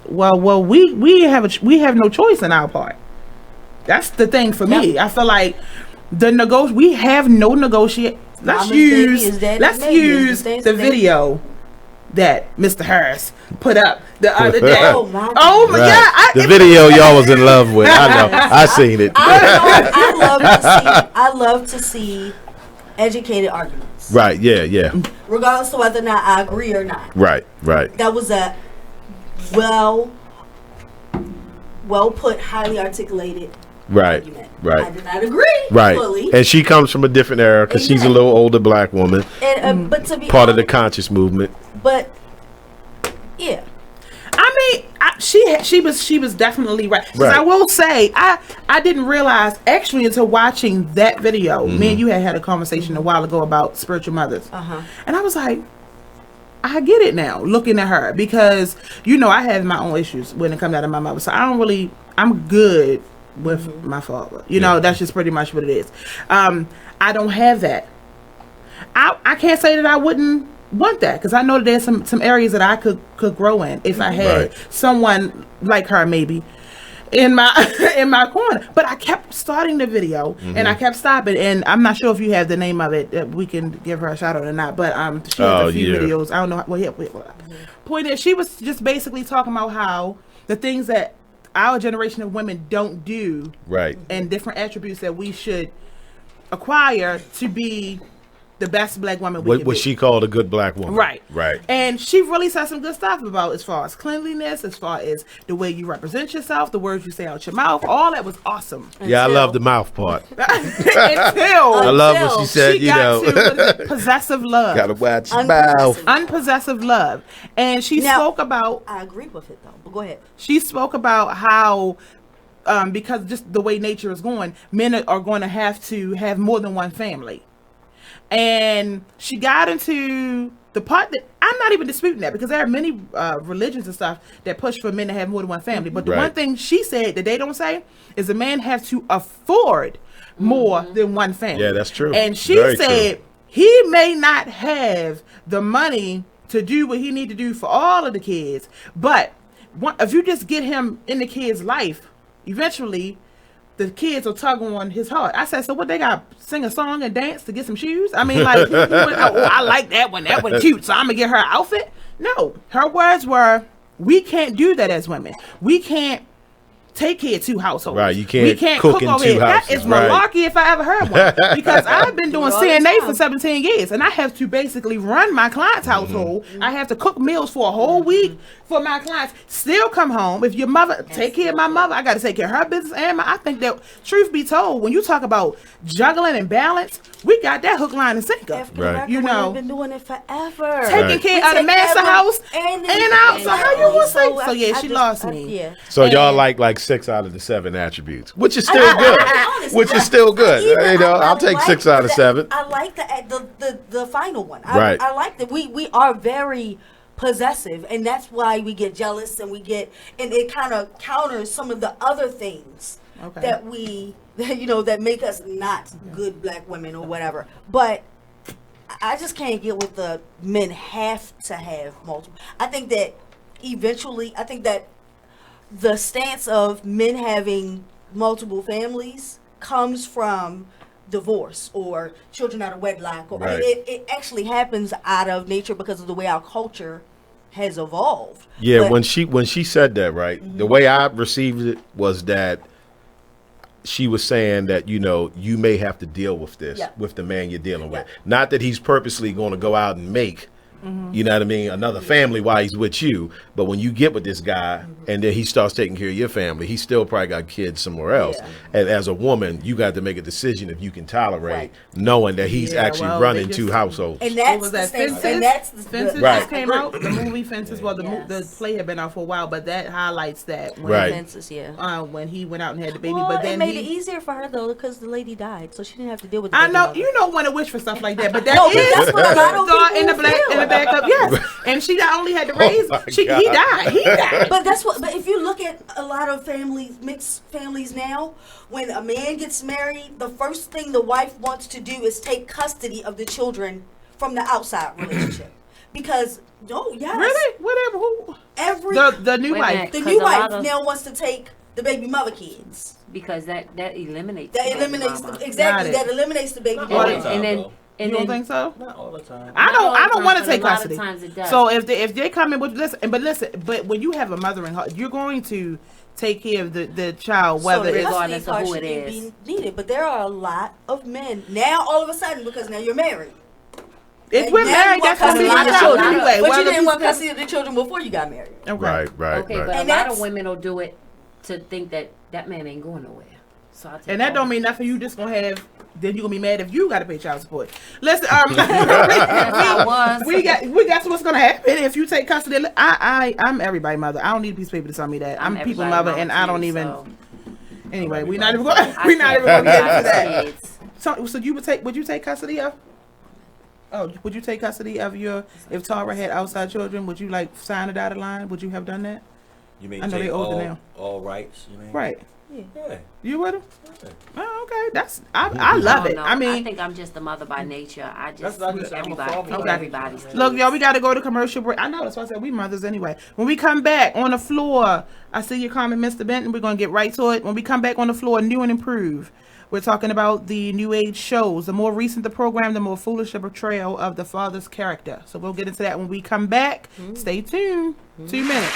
A: Well, we have no choice in our part. That's the thing for me. I feel like we have no negotiate. Let's use the video that Mr. Harris put up the other day. Oh my God!
B: The video y'all was in love with. I know. I seen it.
E: I love to see educated arguments.
B: Right. Yeah.
E: Regardless of whether or not I agree or not.
B: Right.
E: That was a well put, highly articulated argument.
B: Right.
E: I did not agree fully.
B: And she comes from a different era because she's a little older black woman.
E: And, but to be
B: part of the conscious movement.
E: But yeah.
A: I mean, she was definitely right. I will say, I didn't realize actually until watching that video. Me and you had a conversation a while ago about spiritual mothers, and I was like, I get it now looking at her, because I have my own issues when it comes out of my mother, so I'm good with my father. That's just pretty much what it is. I don't have that. I can't say that I wouldn't want that, because I know that there's some areas that I could grow in if I had someone like her maybe in my corner. But I kept starting the video and I kept stopping, and I'm not sure if you have the name of it that we can give her a shout out or not, but she has a few videos. I don't know. Point is, she was just basically talking about how the things that our generation of women don't do, and different attributes that we should acquire to be the best black woman we can be.
B: What she called a good black woman.
A: Right.
B: Right.
A: And she really said some good stuff about as far as cleanliness, as far as the way you represent yourself, the words you say out your mouth. All that was awesome.
B: Yeah, I love the mouth part.
A: I
B: love what she said,
A: to possessive love.
B: Gotta watch your mouth.
A: Unpossessive love. And she spoke about...
E: I agree with it, though, but go ahead.
A: She spoke about how... because just the way nature is going, men are going to have more than one family. And she got into the part that I'm not even disputing that, because there are many religions and stuff that push for men to have more than one family. But the one thing she said that they don't say is a man has to afford more than one family.
B: Yeah, that's true.
A: And she said he may not have the money to do what he need to do for all of the kids, but if you just get him in the kid's life, eventually the kids will tug on his heart. I said, so what, they got sing a song and dance to get some shoes? I mean, like, I like that one cute, so I'm gonna get her an outfit? No, her words were, we can't do that as women. We can't take care of two households.
B: Right, you
A: we can't
B: cook in
A: over
B: two
A: here.
B: houses.
A: That is malarkey if I ever heard one. Because I've been doing CNA for 17 years, and I have to basically run my client's household. I have to cook meals for a whole week for my clients. Still come home. If your mother, take care of my mother, I got to take care of her business and I think that, truth be told, when you talk about juggling and balance, we got that hook, line, and sinker.
E: Right. We've been doing it forever.
A: Taking care of the master house and out. So how you want to say? So yeah, she lost me.
B: So y'all like 6 out of the 7 attributes, which is still good. Which is still good. I'll take 6 out of 7.
E: I like the final one. I like that we are very possessive, and that's why we get jealous, and it kind of counters some of the other things that that make us not good black women or whatever. But I just can't get with the men have to have multiple. I think that eventually, the stance of men having multiple families comes from divorce or children out of wedlock, or it actually happens out of nature because of the way our culture has evolved.
B: Yeah, but when she said that, the way I received it was that she was saying that you may have to deal with this with the man you're dealing with. Not that he's purposely going to go out and make You know what I mean? Another family while he's with you. But when you get with this guy and then he starts taking care of your family, he still probably got kids somewhere else.
E: Yeah.
B: And as a woman, you got to make a decision if you can tolerate knowing that he's
A: Yeah,
B: actually
A: well,
B: running
A: they
B: two
A: just-
B: households.
E: And
A: What
E: that's
A: was
E: the
A: that?
E: thing.
A: Fences?
E: And that's
A: Fences
B: Right.
A: just came out. The movie Fences. Well, the
E: Yes.
A: play had been out for a while, but that highlights that when
B: Right.
E: Fences, yeah.
A: when he went out and had the baby.
E: Well,
A: but then
E: it made
A: he,
E: it easier for her though because the lady died, so she didn't have to deal with. The
A: I
E: baby
A: know
E: mother.
A: you don't want to wish for stuff like that, but that
E: No, but
A: is
E: that's what a lot of
A: thought in the
E: people
A: black
E: feel.
A: in the backup. Yes, and she not only had to raise,
B: my
A: he
B: God.
A: died. He died.
E: But that's what. But if you look at a lot of families, mixed families now, when a man gets married, the first thing the wife wants to do is take custody of the children from the outside relationship, because yes,
A: Really? Whatever. Who?
E: every
A: The new
C: Wait a
A: wife.
C: minute.
E: the
C: 'Cause
E: new
C: a lot
E: wife
C: of-
E: now wants to take the baby mother kids.
C: Because that eliminates.
E: That
C: the baby
E: eliminates
C: mama.
E: exactly
A: Got it.
E: that eliminates the baby
D: Not
E: mother.
D: all
C: And
D: the
C: then,
D: time,
C: and then,
D: though.
C: and
A: You don't
C: then
A: think so?
D: Not all the time.
A: I
C: Not all the
A: don't want to
C: time, but
A: take
C: a lot of
A: custody.
C: times it does.
A: So if they come in with but when you have a mother in law, you're going to take care of the child, whether
C: the
A: it's
C: regardless
E: custody
C: of who
E: part
C: it
E: shouldn't
C: is.
E: be needed, but there are a lot of men now. All of a sudden, because now you're married.
A: if
E: And
A: we're
E: now
A: married,
E: you
A: that's
E: want
A: gonna be
E: custody
A: my
E: of the
A: child
E: children.
A: anyway.
E: But you
A: whether
E: didn't
A: we
E: want
A: spend-
E: custody of the children before you got married.
A: Okay.
B: Right.
C: Okay, but
E: And
C: a lot
E: that's-
C: of women will do it to think that man ain't going nowhere. So I take
A: And that
C: all
A: don't
C: of
A: mean
C: it.
A: nothing. You just gonna have. Then you gonna be mad if you got to pay child support. Listen,
C: That's how it was.
A: we got what's gonna happen if you take custody. I'm everybody mother. I don't need a piece of paper to tell me that. I'm people
C: everybody
A: mother,
C: mama
A: and I
C: too,
A: don't even.
C: so
A: Anyway,
D: I'm
A: we're not even
D: everybody
A: going.
C: I
A: We're not
C: can't
A: even going to get
C: provide
A: into that.
C: kids.
A: So would you take custody of? Oh, would you take custody of your if Tara had outside children? Would you like sign a dotted line? Would you have done that?
D: You mean
A: I know
D: take
A: they older now.
D: all rights? You mean?
A: Right.
D: Yeah.
A: You would have?
D: Yeah.
A: Oh, okay. I love
C: don't
A: it.
C: know.
A: I mean,
C: I think I'm just a mother by nature. I just
D: That's not- I'm a
C: everybody,
D: father.
C: for
A: Okay.
C: everybody's kids.
A: look, y'all, we got to go to commercial break. I know that's why I said we mothers anyway. When we come back on the floor, I see your comment, Mr. Benton. We're gonna get right to it. When we come back on the floor, new and improved. We're talking about the new age shows. The more recent the program, the more foolish the portrayal of the father's character. So we'll get into that when we come back. Stay tuned. 2 minutes.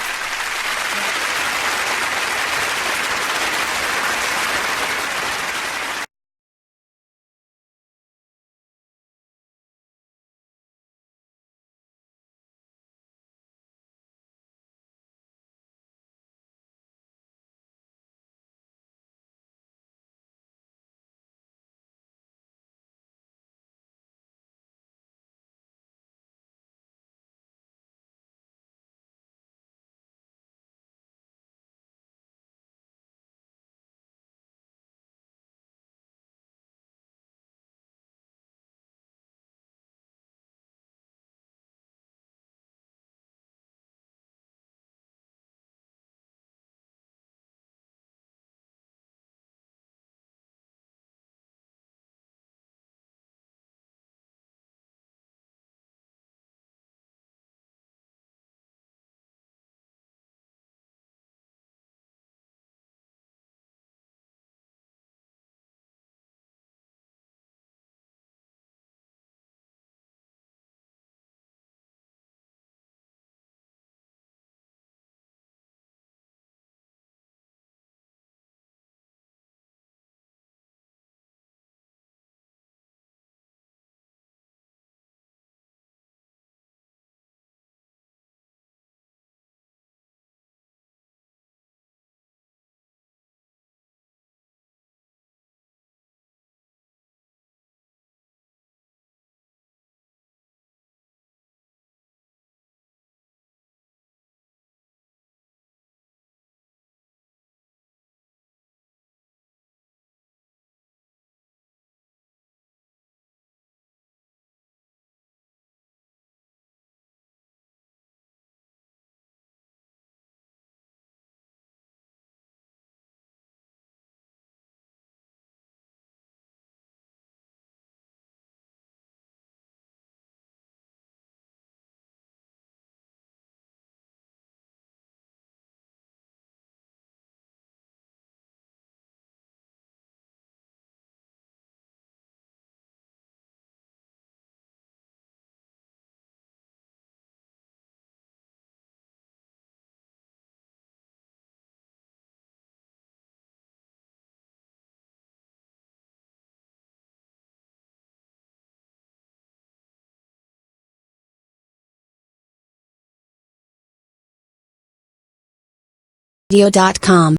F: radio.com.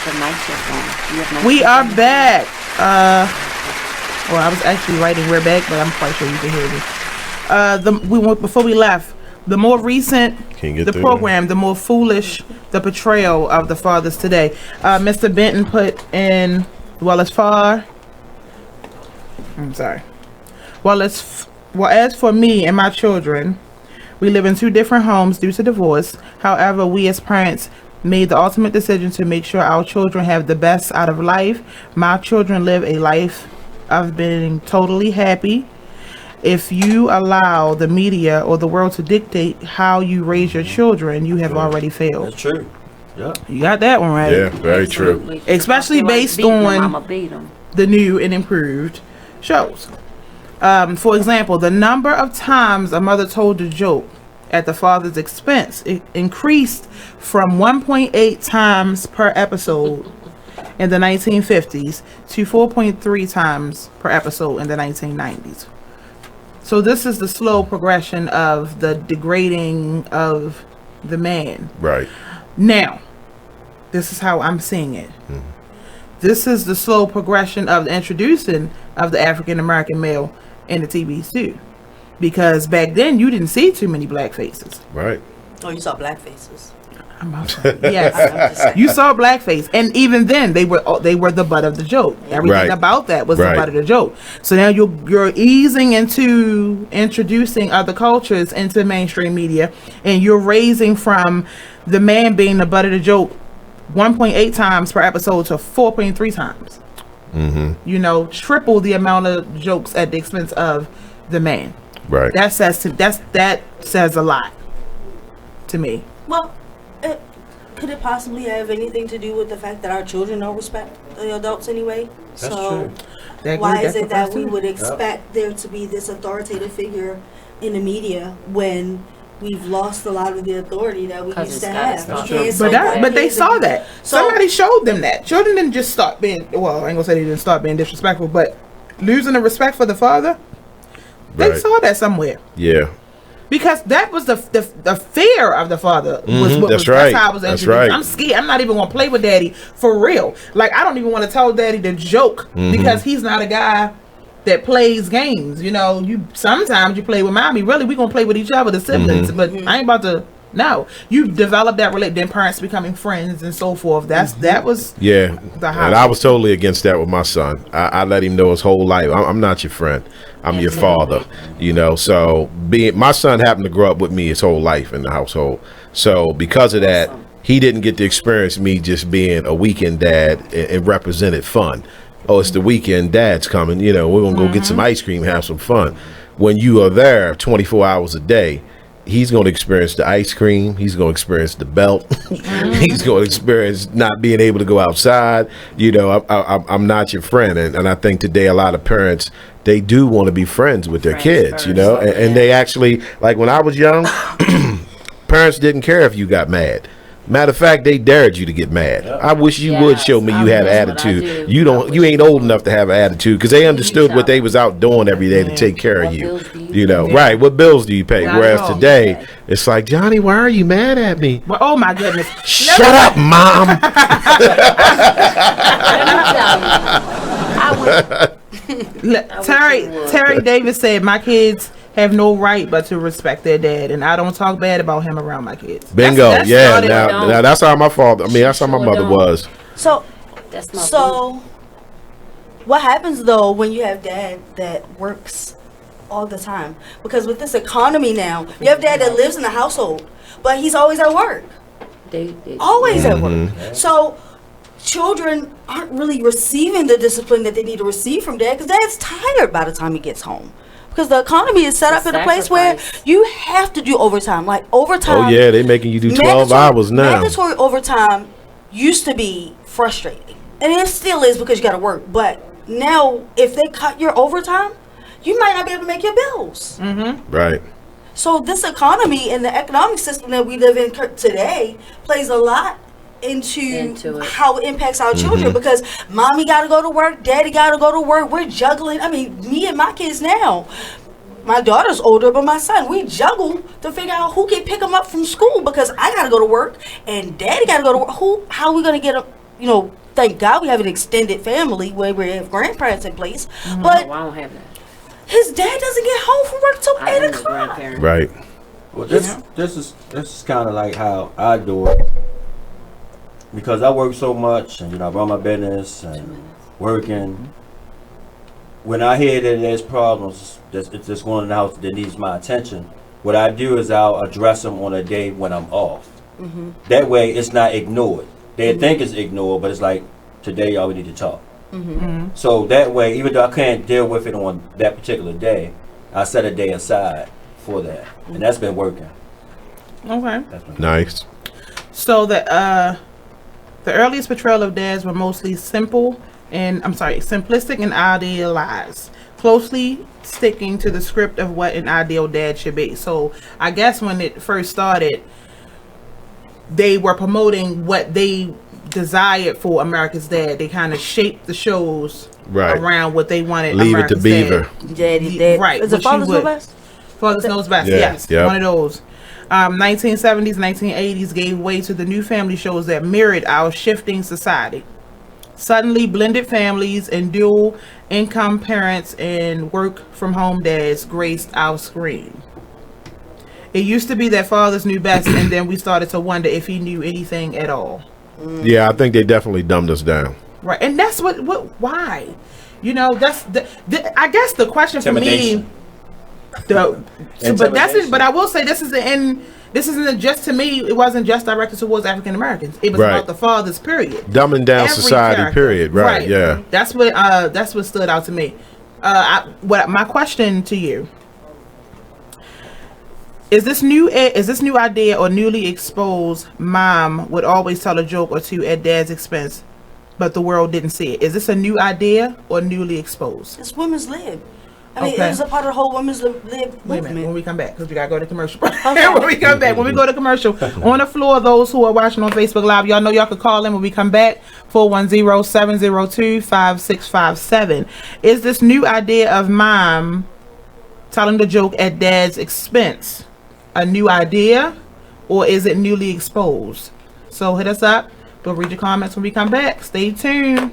C: The mic check on. You have no
A: We are back. Well, I was actually writing we're back, but I'm quite sure you can hear me. Before we left, the more recent the program, the more foolish the portrayal of the fathers today. Mr. Benton put in, as for me and my children, we live in 2 different homes due to divorce. However, we as parents made the ultimate decision to make sure our children have the best out of life. My children live a life of being totally happy. If you allow the media or the world to dictate how you raise your children, you have already failed.
D: That's true. Yeah.
A: You got that one right.
B: Yeah, very true.
C: Absolutely.
A: Especially based
C: Beat 'em,
A: on
C: I'ma beat 'em.
A: the new and improved shows. For example, the number of times a mother told a joke at the father's expense, it increased from 1.8 times per episode in the 1950s to 4.3 times per episode in the 1990s. So this is the slow progression of the degrading of the man.
B: Right.
A: Now, this is how I'm seeing it. This is the slow progression of the introducing of the African American male in the TV too. Because back then you didn't see too many black faces.
B: Right.
E: Oh, you saw black faces.
A: Yes, you saw blackface, and even then they were the butt of the joke. Everything about that was the butt of the joke. So now you're easing into introducing other cultures into mainstream media, and you're raising from the man being the butt of the joke 1.8 times per episode to 4.3 times. You know, triple the amount of jokes at the expense of the man.
B: Right.
A: That says a lot to me.
E: Well, could it possibly have anything to do with the fact that our children don't respect the adults anyway?
D: That's
E: So
D: true.
E: why is it that we would expect there to be this authoritative figure in the media when we've lost a lot of the authority that we
C: 'Cause
E: used
C: it's
E: to
C: got
E: have?
C: its thoughts.
E: Kids
A: But
E: don't
A: but they
E: kids
A: saw
E: and-
A: that.
E: So-
A: Somebody showed them that. Children didn't just start being, well, I ain't gonna say they didn't start being disrespectful, but losing the respect for the father, they
B: Right.
A: saw that somewhere.
B: Yeah.
A: Because that was the fear of the father.
B: That's right.
A: That's how I was
B: That's
A: introduced.
B: right.
A: I'm scared. I'm not even gonna play with daddy for real. Like, I don't even want to tell daddy to joke because he's not a guy that plays games. You know, sometimes you play with mommy. Really, we gonna play with each other, the siblings. But I ain't about to. No, you develop that relate. Then parents becoming friends and so forth. That was
B: Yeah.
A: the
B: And I was totally against that with my son. I let him know his whole life, I'm not your friend. I'm your father. You know, so my son happened to grow up with me his whole life in the household. So because of that, he didn't get to experience me just being a weekend dad and represented fun. Oh, it's the weekend, dad's coming. You know, we're going to go get some ice cream, have some fun. When you are there 24 hours a day, he's going to experience the ice cream. He's going to experience the belt. He's going to experience not being able to go outside. You know, I'm not your friend. And I think today a lot of parents, they do want to be friends with their kids,
C: first.
B: you know, and they actually, like when I was young, parents didn't care if you got mad. Matter of fact, they dared you to get mad. I wish you would show me you had an
C: that's what I
B: attitude.
C: do.
B: You ain't old enough to have an attitude because they understood what they was out doing every day to take care of
C: What
B: you.
C: bills do you
B: You know,
C: pay?
B: right? What bills do you pay?
A: Not at
B: Whereas
A: all.
B: today, it's like, Johnny, why are you mad at me?
A: Well, oh my goodness!
B: Shut up, Mom.
A: Terry Davis said, "My kids have no right but to respect their dad, and I don't talk bad about him around my kids."
B: Bingo.
A: That's
B: Yeah.
A: started-
B: Now that's how my father. I mean, that's how my
C: Sure
B: mother
C: don't.
B: was.
E: So,
C: That's my
E: so what happens though when you have dad that works all the time? Because with this economy now, you have dad that lives in the household, but he's always at work.
C: They
E: Always at work. So children aren't really receiving the discipline that they need to receive from dad because dad's tired by the time he gets home. Because the economy is set up in a place where
C: Sacrifice.
E: you have to do overtime. Like overtime.
B: Oh yeah, they making you do 12 hours now.
E: Mandatory overtime used to be frustrating. And it still is because you got to work. But now, if they cut your overtime, you might not be able to make your bills.
B: Right.
E: So this economy and the economic system that we live in today plays a lot into
C: Into it.
E: how it impacts our children because mommy got to go to work, daddy got to go to work. We're juggling. I mean, me and my kids now. my daughter's older, but my son, we juggle to figure out who can pick him up from school because I gotta go to work and daddy gotta go to work. How are we gonna get him, thank God we have an extended family where we have grandparents in place. But
C: No, I don't have that.
E: his dad doesn't get home from work till
C: I
E: 8
C: am the
E: o'clock.
C: grandparent.
B: Right.
D: Well, this is kind of like how I do it because I work so much and I run my business and working. When I hear that there's problems that's going in the house that needs my attention, what I do is I'll address them on a day when I'm off. That way, it's not ignored. They think it's ignored, but it's like today, y'all, we need to talk. So that way, even though I can't deal with it on that particular day, I set a day aside for that, and that's been working.
A: Okay.
B: Nice.
A: So the earliest portrayal of dads were mostly simplistic and idealized, closely sticking to the script of what an ideal dad should be. So I guess when it first started, they were promoting what they desired for America's Dad. They kind of shaped the shows around what they wanted.
B: Leave
A: America's
B: it to Beaver.
E: Dad.
A: Right.
E: Is it Father's Know Best?
A: Father's Knows Best.
B: Yeah,
A: Yes.
B: yep.
A: One of those. 1970s, 1980s gave way to the new family shows that mirrored our shifting society. Suddenly, blended families and dual income parents and work from home dads graced our screen. It used to be that fathers knew best, and then we started to wonder if he knew anything at all.
B: Yeah, I think they definitely dumbed us down.
A: Right, and that's why? That's I guess the question for me. But I will say this isn't just to me. It wasn't just directed towards African Americans. It was about the fathers. Period.
B: Dumbing down
A: Every
B: society.
A: character.
B: Period. Right. Yeah.
A: That's what stood out to me. My question to you is this new idea or newly exposed mom would always tell a joke or two at dad's expense, but the world didn't see it. Is this a new idea or newly exposed?
E: It's women's lib. I mean,
A: Okay.
E: it was a part of the whole women's lib
A: Wait a minute,
E: movement.
A: when we come back, because we gotta go to commercial. When we go to commercial, on the floor, those who are watching on Facebook Live, y'all know y'all could call in when we come back. 410-702-5657. Is this new idea of mom telling the joke at dad's expense a new idea, or is it newly exposed? So hit us up. We'll read your comments when we come back. Stay tuned.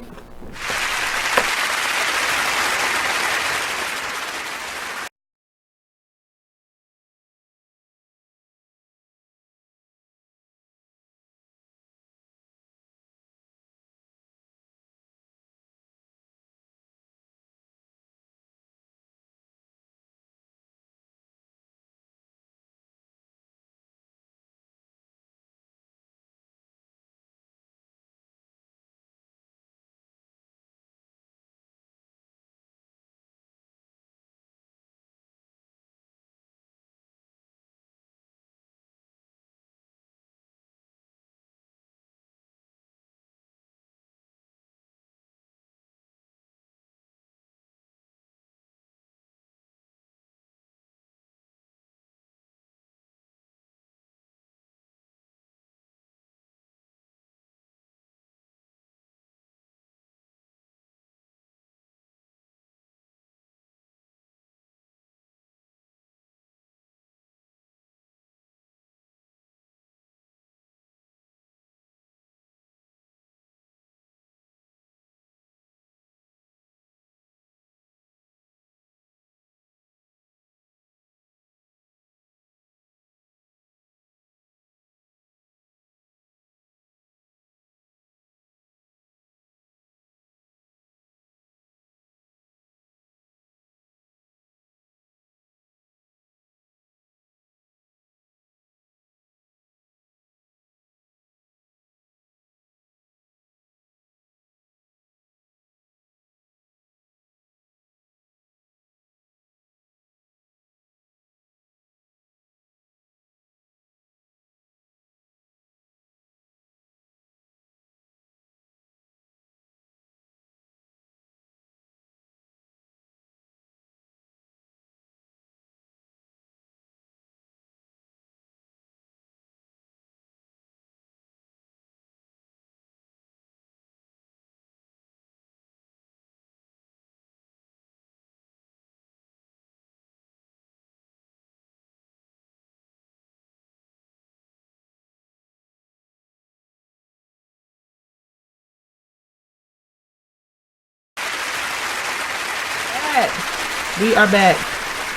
A: back. We are back.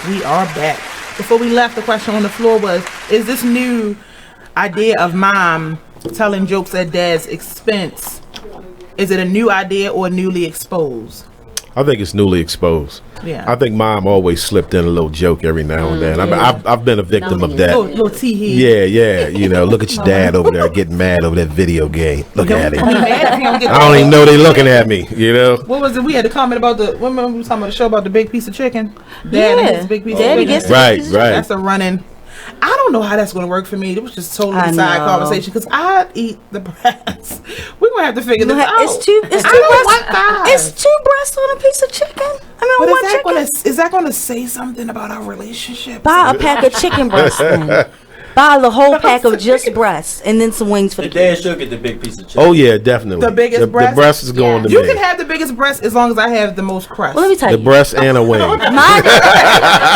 A: We are back. Before we left, the question on the floor was, is this new idea of mom telling jokes at dad's expense, is it a new idea or newly exposed?
B: I think it's newly exposed.
A: Yeah.
B: I think mom always slipped in a little joke every now and then. I've been a victim of that.
A: Little tee-hee.
B: Yeah. You know, look at your dad over there getting mad over that video game. Look at him.
A: Be mad if you don't get
B: I don't even know they looking at me, you know?
A: What was it? We had to comment about remember we were talking about the show about the big piece of chicken? Dad and his big piece of
E: Daddy
A: chicken.
E: gets the
B: Right,
E: big piece of
B: right.
A: That's a running. I don't know how that's going to work for me. It was just totally
E: I
A: side
E: know.
A: conversation because I eat the breast. We're going to have to figure this out.
E: It's two
A: I don't want thighs.
E: It's 2 breasts on a piece of chicken. I mean,
A: But
E: one chicken.
A: is that going to say something about our relationship?
E: Buy a pack of chicken breasts then. Buy the whole pack of just breasts and then some wings for the
D: The dad
E: kids.
D: should get the big piece of chicken.
B: Oh, yeah, definitely.
A: The biggest breast?
B: The breast is going to
A: You
B: me.
A: can have the biggest breast as long as I have the most crust.
E: Well, let me tell
B: The
E: you.
B: breast and a wing.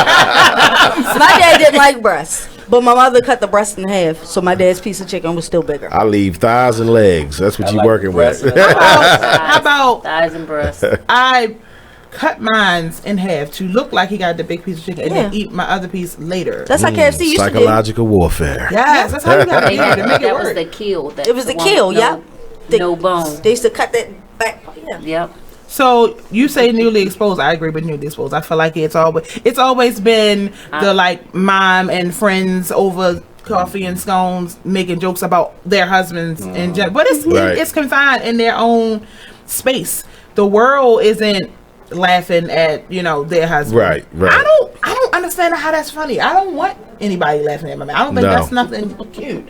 E: My dad didn't like breasts, but my mother cut the breast in half, so my dad's piece of chicken was still bigger.
B: I leave thighs and legs. That's what
D: I
B: you
D: like
B: working
D: breast
B: with.
D: and-
A: How about
C: Thighs and breasts.
A: I cut mine in half to look like he got the big piece of chicken and then
E: Yeah.
A: eat my other piece later.
E: That's how KFC used to do.
B: Psychological warfare.
A: Yes, that's how you got to
C: They-
A: do it to make it
C: that was
A: work.
C: the kill. That's
E: It was the
C: one
E: kill,
C: with
E: yep.
C: No bone.
E: They used to cut that back. Yeah.
C: Yep.
A: So you say newly exposed. I agree with newly exposed. I feel like it's always been the like mom and friends over coffee and scones making jokes about their husbands and but
B: Right.
A: it's confined in their own space. The world isn't laughing at their husband.
B: Right.
A: I don't understand how that's funny. I don't want anybody laughing at my man. I don't think
B: No.
A: that's nothing cute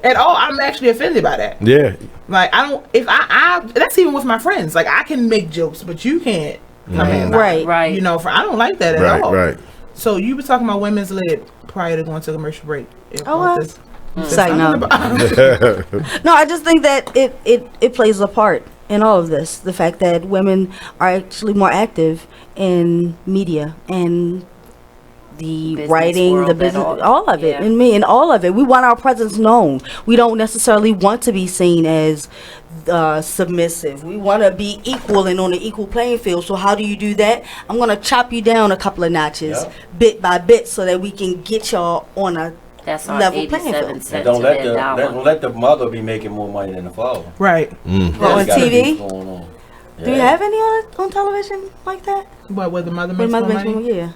A: at all. I'm actually offended by that.
B: Yeah.
A: Like I don't. If I that's even with my friends. Like I can make jokes, but you can't come in.
E: Right.
C: Right.
A: I don't like that at
B: Right,
A: all.
B: right.
A: So you were talking about women's lib prior to going to commercial break.
E: Oh,
A: This-
E: It's like, no. No, I just think that it plays a part in all of this. The fact that women are actually more active in media and the
C: Business
E: writing,
C: world,
E: the
C: that
E: business,
C: all-
E: all of it,
C: yeah.
E: and all of it. We want our presence known. We don't necessarily want to be seen as submissive. We want to be equal and on an equal playing field. So how do you do that? I'm going to chop you down a couple of notches,
D: Yep.
E: bit by bit, so that we can get y'all on a
C: That's our
E: level playing
C: 87
E: field.
C: cents
D: And
C: to
D: don't let
C: their dollar.
D: don't let the mother be making more money than the father.
A: Right.
E: on
D: That's gotta be
E: TV.
D: going on.
E: Do you have any on television like that?
A: What with the mother
E: When
A: makes
E: Mother
A: more
E: makes
A: money?
E: more, yeah.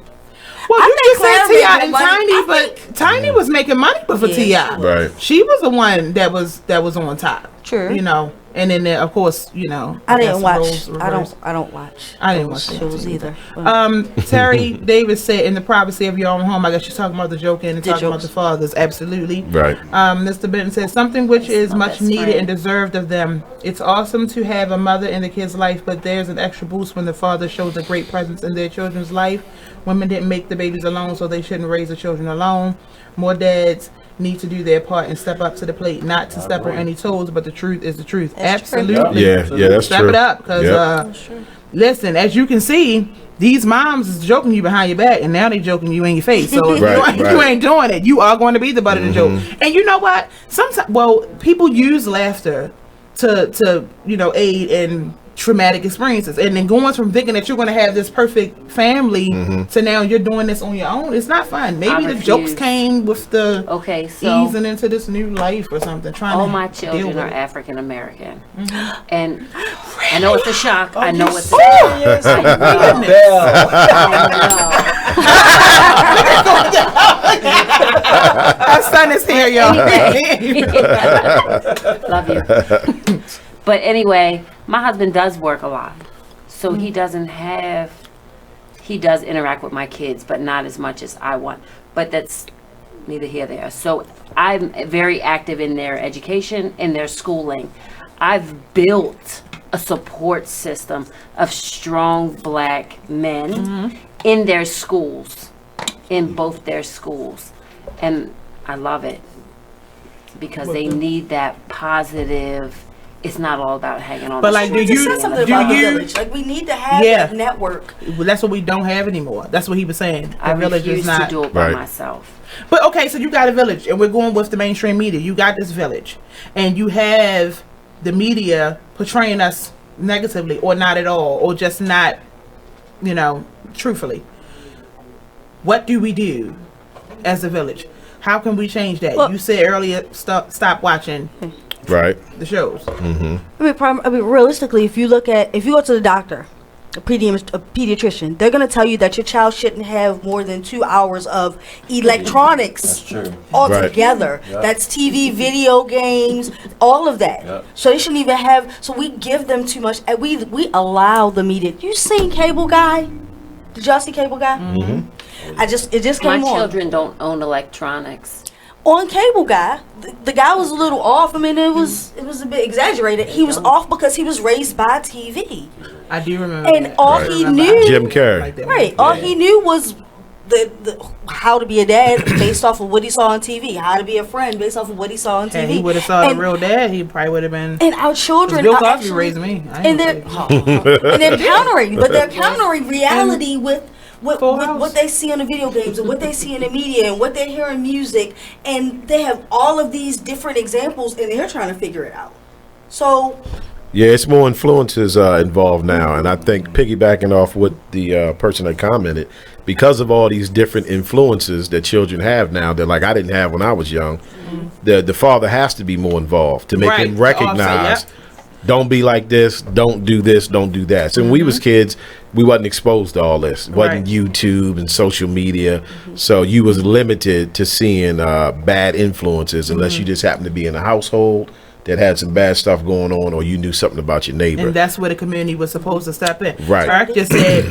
A: Well,
E: I
A: you
E: think
A: just said
E: Claire
A: Ti
E: made
A: and
E: more money.
A: Tiny,
E: I
A: but Tiny was making money before
E: Yeah,
A: Ti.
E: she was.
B: Right.
A: She was the one that was on top.
E: True.
A: And then there, of course,
E: I didn't
A: guess
E: watch.
A: roles
E: I
A: reversed.
E: don't watch.
A: I didn't
E: those
A: watch that
E: shows either.
A: Terry Davis said, in the privacy of your own home, I guess she's talking about the joking and
E: The
A: talking about
E: jokes.
A: the fathers. Absolutely.
B: Right.
A: Mr. Benton says, something which is
C: my
A: much
C: best
A: needed
C: friend.
A: and deserved of them. It's awesome to have a mother in the kid's life, but there's an extra boost when the father shows a great presence in their children's life. Women didn't make the babies alone, so they shouldn't raise the children alone. More dads need to do their part and step up to the plate, not to step on any toes, but the truth is the truth.
E: That's true.
A: Absolutely.
B: Yeah, that's
A: Step
B: true.
A: it up, because listen, as you can see, these moms is joking you behind your back, and now they joking you in your face. So if
B: Right,
A: you
B: right.
A: ain't doing it, you are going to be the butt of the joke. And you know what? Sometimes, people use laughter to aid in traumatic experiences, and then going from thinking that you're going to have this perfect family to now you're doing this on your own. It's not fun. Maybe the jokes
C: refuse.
A: came with the
C: Okay, so
A: easing into this new life or something. Trying
C: all
A: to
C: my
A: deal
C: children
A: with
C: are
A: it.
C: African American, and I know it's a shock. I know it's a
A: Oh,
C: shock.
A: Our son is here, y'all.
C: Love you. But anyway, my husband does work a lot, so he does interact with my kids, but not as much as I want. But that's neither here nor there. So I'm very active in their education, in their schooling. I've built a support system of strong black men in their schools, in both their schools. And I love it because they need that positive. It's not all about hanging on.
A: But
C: the
A: like,
C: street.
A: do
E: Just
A: you-
E: said something
A: do
E: about the
A: you-
E: village. Like we need to have
A: Yeah.
E: that network.
A: Well, that's what we don't have anymore. That's what he was saying. The
C: I
A: village
C: refuse
A: is not.
C: to do it by
B: Right.
C: myself.
A: But okay, so you got a village, and we're going with the mainstream media. You got this village, and you have the media portraying us negatively, or not at all, or just not you know, truthfully. What do we do as a village? How can we change that?
G: Well,
A: you said earlier, stop watching
B: Right.
A: the shows.
G: I mean, realistically, if you go to the doctor, a pediatrician, they're going to tell you that your child shouldn't have more than 2 hours of electronics
D: That's true.
G: altogether.
D: Right.
G: That's TV, video games, all of that.
D: Yep.
G: So they shouldn't even have. So we give them too much, and we allow the media. You seen Cable Guy? Did y'all see Cable Guy?
B: Mm-hmm.
G: It just
C: My
G: came on.
C: children don't own electronics.
G: On Cable Guy, the guy was a little off. I mean, it was a bit exaggerated. He was off because he was raised by TV,
A: I do remember.
G: and
A: that.
G: all
B: Right.
G: he
A: Remember,
G: knew,
B: Jim Carrey.
A: like that.
G: right? All he knew was the how to be a dad based off of what he saw on TV. How to be a friend based off of what he saw on TV.
A: Had he would have saw the
G: And-
A: real dad, he probably would have been.
G: And our children
A: Bill
G: are
A: Cosby
G: actually,
A: raised me. I
G: and
A: ain't
G: they're
A: gonna
G: and they're countering, but they're countering reality with
A: Full House.
G: what they see on the video games and what they see in the media and what they hear in music, and they have all of these different examples, and they're trying to figure it out. So
B: Yeah, it's more influences involved now, and I think piggybacking off what the person that commented, because of all these different influences that children have now, that like I didn't have when I was young, the father has to be more involved to make
A: Right,
B: him
A: to offset,
B: recognize.
A: yep.
B: Don't be like this. Don't do this. Don't do that. So when we was kids, we wasn't exposed to all this. It wasn't
A: Right.
B: YouTube and social media. So you was limited to seeing bad influences unless you just happened to be in a household that had some bad stuff going on, or you knew something about your neighbor.
A: And that's where the community was supposed to step in.
B: Right.
A: Eric just said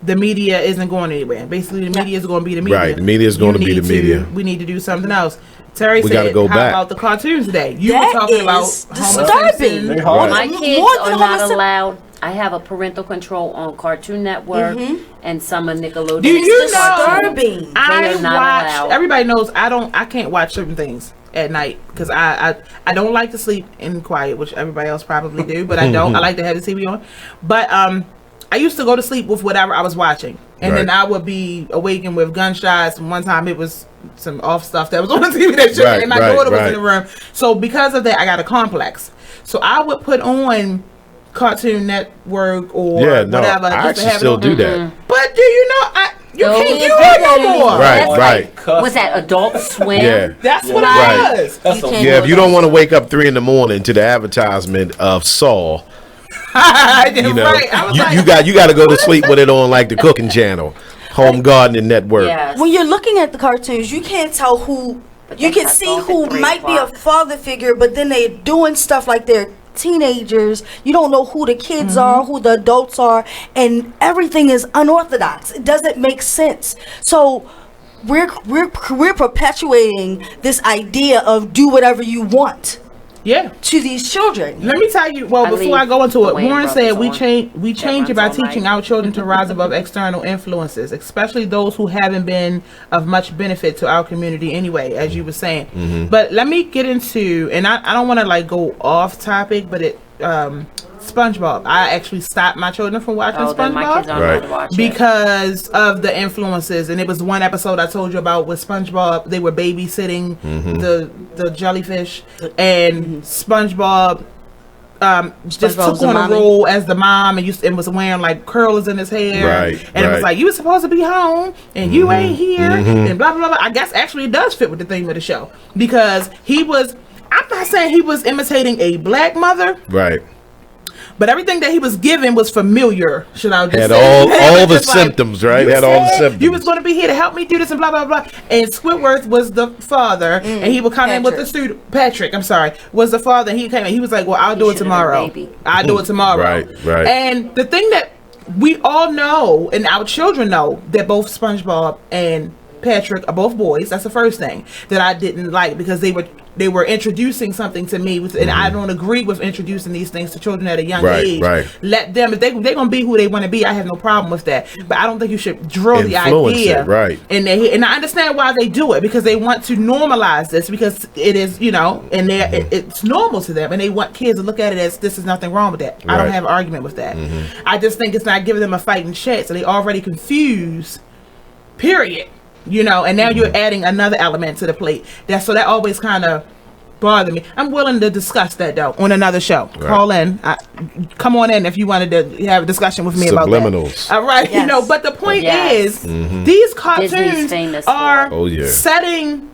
A: the media isn't going anywhere. Basically, the media is going to be the media.
B: Right, the media is going to be the media.
A: We need to do something else. Terry
B: We
A: said,
B: gotta go
A: how
B: back.
A: about the cartoons today? You
G: That
A: were talking
G: is
A: about Homer
G: disturbing.
A: Simpson.
D: They hard.
C: My
G: More
C: kids
G: than
C: are not
G: Homer Sim-
C: allowed. I have a parental control on Cartoon Network and some of Nickelodeon.
A: Do you
G: it's
A: know?
G: disturbing.
A: I
C: They are not
A: watched.
C: allowed.
A: Everybody knows I can't watch certain things at night because I don't like to sleep in quiet, which everybody else probably do, but I don't. I like to have the TV on. But I used to go to sleep with whatever I was watching, and then
B: Right.
A: I would be awakened with gunshots. And one time it was some off stuff that was on the TV that shouldn't,
B: Right,
A: and my
B: right,
A: daughter was
B: right.
A: in the room. So because of that, I got a complex. So I would put on Cartoon Network or
B: Yeah, no,
A: whatever.
B: I
A: just to
B: actually
A: have it
B: still
A: on.
B: do that.
A: But do you know you
C: No,
A: can't
C: we
A: do
C: can't
A: it
C: do
A: no
C: that
A: more.
C: anymore.
B: Right,
C: That's
B: right.
C: like, what's that? Adult Swim.
B: Yeah.
A: That's what
C: Right.
A: it was.
D: That's
C: You
D: a-
C: can't
B: Yeah, if
C: do
B: you
C: that.
B: don't want to wake up 3 a.m. to the advertisement of Saw, you know,
A: Right. I was like,
B: you got to go to sleep with it on like the cooking channel, Home Gardening Network.
C: Yes.
G: When you're looking at the cartoons, you can't tell who.
C: But
G: You
C: that
G: can
C: cuts
G: see
C: off
G: who
C: at 3
G: might be a
C: o'clock.
G: father figure, but then they're doing stuff like they're teenagers. You don't know who the kids are, who the adults are, and everything is unorthodox. It doesn't make sense. So we're perpetuating this idea of do whatever you want
A: yeah.
G: to these children.
A: Let me tell you. Well,
C: I
A: before I
C: leave
A: go into
C: the
A: it,
C: Wayne
A: Warren
C: brothers
A: said we
C: on.
A: change it by
C: runs all
A: teaching
C: night.
A: our children to rise above external influences, especially those who haven't been of much benefit to our community anyway, as you were saying. But let me get into, and I don't want to like go off topic, but it SpongeBob. I actually stopped my children from watching
C: Oh, then my
A: SpongeBob.
C: kids aren't allowed to watch it.
A: Because of the influences, and it was one episode I told you about with SpongeBob. They were babysitting the jellyfish, and SpongeBob just
G: SpongeBob
A: took
G: was the
A: on a
G: mommy.
A: role as the mom, and was wearing like curlers in his hair,
B: Right,
A: and it was
B: right.
A: like you were supposed to be home and you ain't here, and blah blah blah. I guess actually it does fit with the theme of the show because he was. I'm not saying he was imitating a black mother,
B: Right.
A: but everything that he was given was familiar. Should I just
B: Had
A: say?
B: all the
A: Just like,
B: symptoms, right?
A: you
B: Had all the
A: said
B: symptoms.
A: You was going to be here to help me do this and blah blah blah. And Squidward was the father, and he would come in with the
G: Patrick.
A: student. Patrick, I'm sorry, was the father. And he came in. He was like, "Well, I'll do it
C: should've been
A: tomorrow.
C: baby.
A: I'll do it tomorrow."
B: Right, right.
A: And the thing that we all know, and our children know, that both SpongeBob and Patrick are both boys. That's the first thing that I didn't like because they were introducing something to me, and I don't agree with introducing these things to children at a young
B: Right,
A: age.
B: right.
A: Let them, if they're gonna be who they want to be, I have no problem with that. But I don't think you should drill the
B: Influence
A: idea,
B: it, right.
A: And I understand why they do it because they want to normalize this because it is, and it's normal to them, and they want kids to look at it as this is nothing wrong with that. I don't
B: Right.
A: have an argument with that. I just think it's not giving them a fighting chance, so they already confused. Period. And now you're adding another element to the plate. That always kind of bother me. I'm willing to discuss that though on another show.
B: Right.
A: Call in. Come on in if you wanted to have a discussion with me about
B: Subliminals.
A: that. All right,
E: Yes.
A: you know. But the point
C: Yes.
A: is, these cartoons
C: Disney's famous for
A: are
C: it.
B: Oh, yeah.
A: setting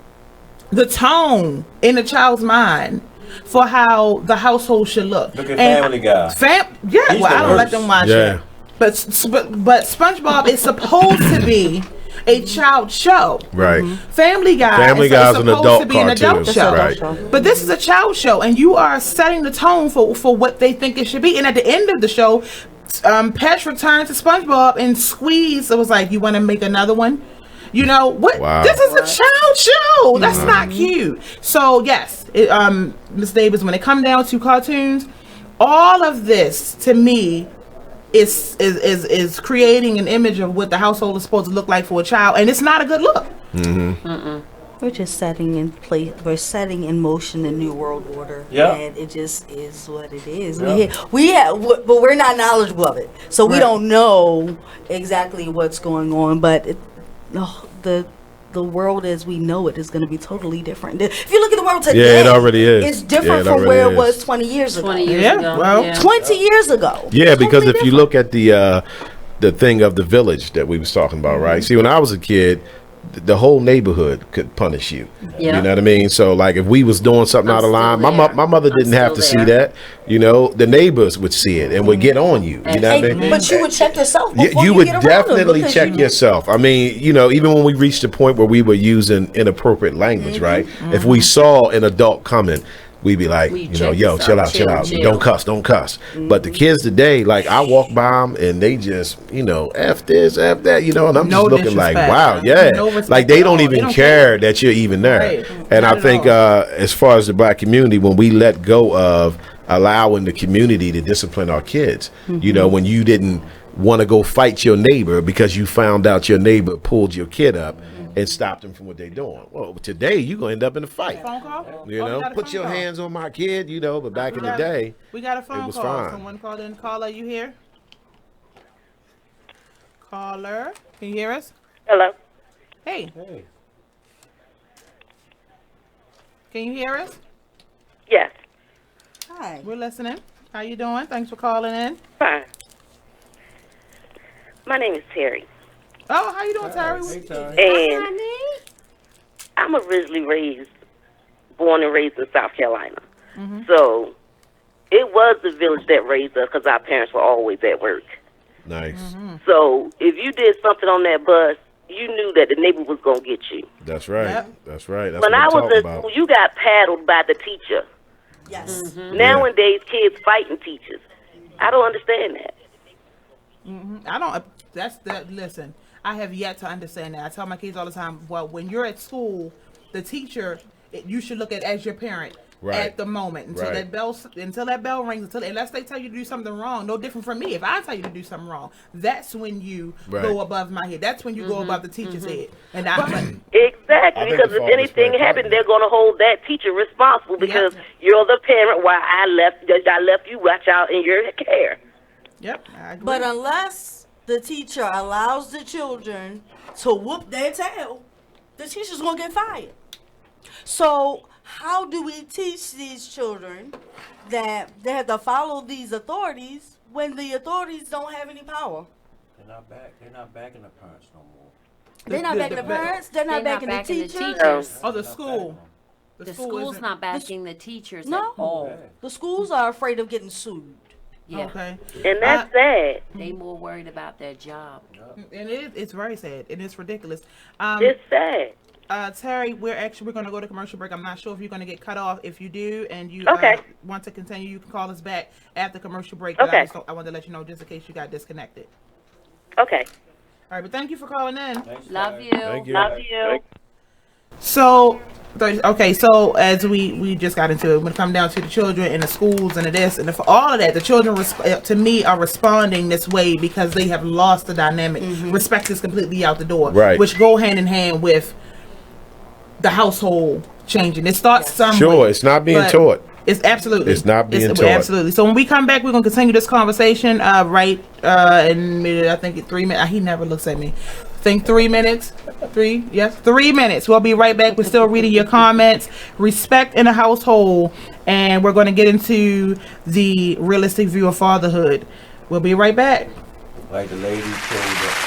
A: the tone in a child's mind for how the household should look.
D: Look at Family Guy.
A: Yeah,
D: He's
A: well,
D: the
A: I don't let
D: worst.
A: them watch
B: Yeah.
A: it. But SpongeBob is supposed to be a child show.
B: Right.
A: Family Guy
B: Family
A: is
B: Guy's an
A: supposed
B: adult
A: to be an adult
B: cartoon.
A: show.
B: Right.
A: But this is a child show, and you are setting the tone for what they think it should be. And at the end of the show, Pesh returned to SpongeBob and Squeeze. It was like, "You want to make another one?" You know what?
B: Wow.
A: This is a child show. That's not cute. So yes, Miss Davis, when it comes down to cartoons, all of this to me is creating an image of what the household is supposed to look like for a child, and it's not a good look.
E: We're just setting in place. We're setting in motion a new world order.
D: Yeah.
E: And it just is what it is.
D: Yeah.
E: But we're not knowledgeable of it, so we
A: Right.
E: don't know exactly what's going on. But the world as we know it is going to be totally different. If you look at the world today,
B: it already is.
E: It's
B: Yeah,
E: different
B: it
E: from
B: already
E: where it
B: is.
E: was 20 years ago.
C: 20 years
A: Yeah,
C: ago.
A: well,
C: yeah.
E: 20 years ago.
B: Yeah, because
E: Totally
B: if you look at the thing of the village that we was talking about, right? See, when I was a kid, the whole neighborhood could punish you.
C: Yeah.
B: You know what I mean? So, like, if we was doing something
C: I'm
B: out of line,
C: still there.
B: my mother didn't
C: I'm
B: have to
C: still
B: see
C: there.
B: that. You know, the neighbors would see it and would get on you. You know what I mean?
E: But you would check yourself
B: You,
E: before
B: you
E: you
B: would
E: get around them,
B: definitely
E: because
B: check yourself. I mean, you know, even when we reached the point where we were using inappropriate language, right? If we saw an adult coming, we'd be like,
C: We
B: you know,
C: check
B: yo, chill out,
C: yourself, chill.
B: don't cuss, don't cuss. But the kids today, like, I walk by them and they just, you know, F this, F that, you know, and I'm
A: No
B: just looking like,
A: disrespect.
B: wow, yeah.
A: No respect
B: Like, they
A: at
B: don't
A: all.
B: even
A: They don't
B: care that you're even there.
A: Right.
B: And
A: Not
B: I
A: at
B: think,
A: all.
B: as far as the black community, when we let go of allowing the community to discipline our kids, you know, when you didn't want to go fight your neighbor because you found out your neighbor pulled your kid up and stopped them from what they're doing. Well, today you're going to end up in a fight.
A: Phone call?
B: You
A: Oh, we
B: know,
A: got a
B: put
A: phone
B: your
A: call.
B: hands on my kid, you know, but back in the
A: got-
B: day,
A: We got a phone
B: was
A: call.
B: fine.
A: Someone called in. Caller, you here? Caller, can you hear us?
H: Hello.
A: Hey. Can you hear us?
H: Yes.
E: Hi.
A: We're listening. How you doing? Thanks for calling in.
H: Fine. My name is Terry,
A: Oh, how you doing, Terry?
H: and I'm originally born and raised in South Carolina. So it was the village that raised us because our parents were always at work.
B: nice.
H: So if you did something on that bus, you knew that the neighbor was going to get you.
B: That's right.
A: Yep.
B: That's right. That's
H: When
B: what
H: I
B: I'm
H: was
B: talking
H: at
B: about.
H: school, you got paddled by the teacher.
E: Yes.
H: Nowadays, kids fighting teachers. I don't understand that.
A: I don't. That's the listen. I have yet to understand that. I tell my kids all the time. Well, when you're at school, the teacher, you should look at as your parent
B: Right.
A: at the moment until
B: Right.
A: that bell rings. Unless they tell you to do something wrong, no different from me. If I tell you to do something wrong, that's when you
B: Right.
A: go above my head. That's when you go above the teacher's head. And I.
H: Exactly,
B: I think
H: because
B: the
H: if
B: father's
H: anything
B: very
H: happened,
B: important.
H: they're going to hold that teacher responsible because you're the parent while I left you watch out in your care.
A: Yep. I agree.
E: But unless the teacher allows the children to whoop their tail, the teacher's gonna get fired. So how do we teach these children that they have to follow these authorities when the authorities don't have any power?
D: They're not backing the parents no more.
E: They're not backing the parents. They're not backing the teachers.
C: teachers.
A: oh, the school.
C: The school's
A: isn't-
C: not backing the teachers
E: No.
C: at all.
E: The schools are afraid of getting sued.
C: Yeah.
A: Okay.
H: And that's sad.
C: They more worried about their job.
A: And it's very sad. And it's ridiculous.
H: It's sad.
A: Terry, we're going to go to commercial break. I'm not sure if you're going to get cut off. If you do, and you
H: Okay.
A: want to continue, you can call us back after commercial break.
H: Okay.
A: I wanted to let you know just in case you got disconnected.
H: Okay.
A: All right, but thank you for calling in.
C: Love you.
B: Thank you.
H: Love you.
A: So, okay, so as we just got into it, when it comes down to the children and the schools and the this and all of that, the children, to me, are responding this way because they have lost the dynamic. Respect is completely out the door.
B: Right.
A: Which go hand in hand with the household changing. It starts somewhere.
B: Sure, it's not being
A: but
B: taught.
A: It's absolutely.
B: It's not being taught.
A: Absolutely. So when we come back, we're going to continue this conversation in I think 3 minutes. He never looks at me. think 3 minutes. 3 minutes. We'll be right back. We're still reading your comments. Respect in a household, and we're going to get into the realistic view of fatherhood. We'll be right back.
D: Like the lady told us.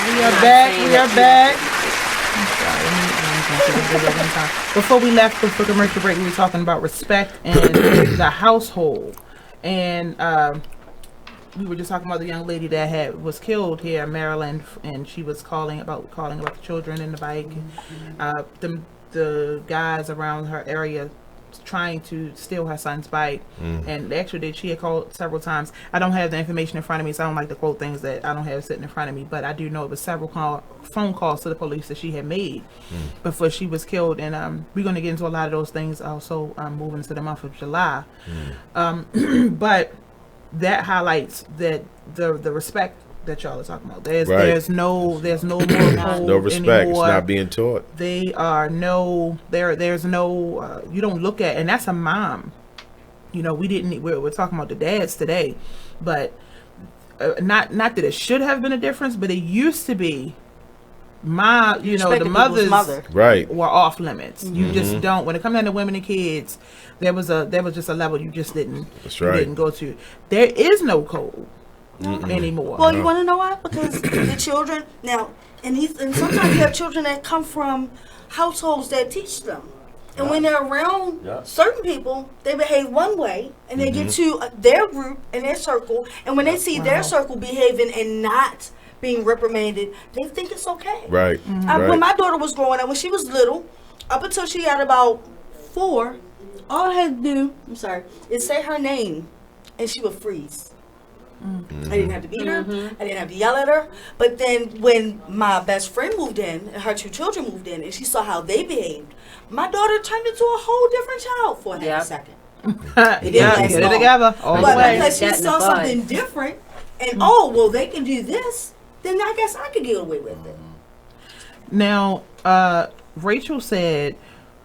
A: We are back. We are back. Before we left for commercial break, we were talking about respect in the household, and we were just talking about the young lady that was killed here in Maryland, and she was calling about the children in the bike, the guys around her area trying to steal her son's bike. And actually she had called several times. I don't have the information in front of me, so I don't like to quote things that I don't have sitting in front of me, but I do know it was several phone calls to the police that she had made before she was killed. And we're going to get into a lot of those things also moving into the month of July. But that highlights that the respect that y'all are talking about. There's no more
B: No respect. Anymore. It's not being taught.
A: There's no you don't look at, and that's a mom. You know, we're talking about the dads today, but not that it should have been a difference, but it used to be. The mothers were off limits. You just don't. When it comes down to women and kids, there was just a level you just didn't. That's right. You didn't go to. There is no code anymore.
G: Well, you want to know why? Because the children now, and sometimes you have children that come from households that teach them, and when they're around certain people, they behave one way, and they get to their group and their circle, and when they see their circle behaving and not being reprimanded, they think it's okay. Right. When my daughter was growing up, when she was little, up until she got about 4, all I had to do, is say her name, and she would freeze. I didn't have to beat her. I didn't have to yell at her. But then when my best friend moved in, and her 2 children moved in, and she saw how they behaved, my daughter turned into a whole different child for a half a second. It didn't last
A: get it
G: long.
A: together. All the
G: But
A: way.
G: because she
C: That in the
G: saw
C: bud.
G: something different, and oh, well, they can do this, then I guess I could get away with it.
A: Now, Rachel said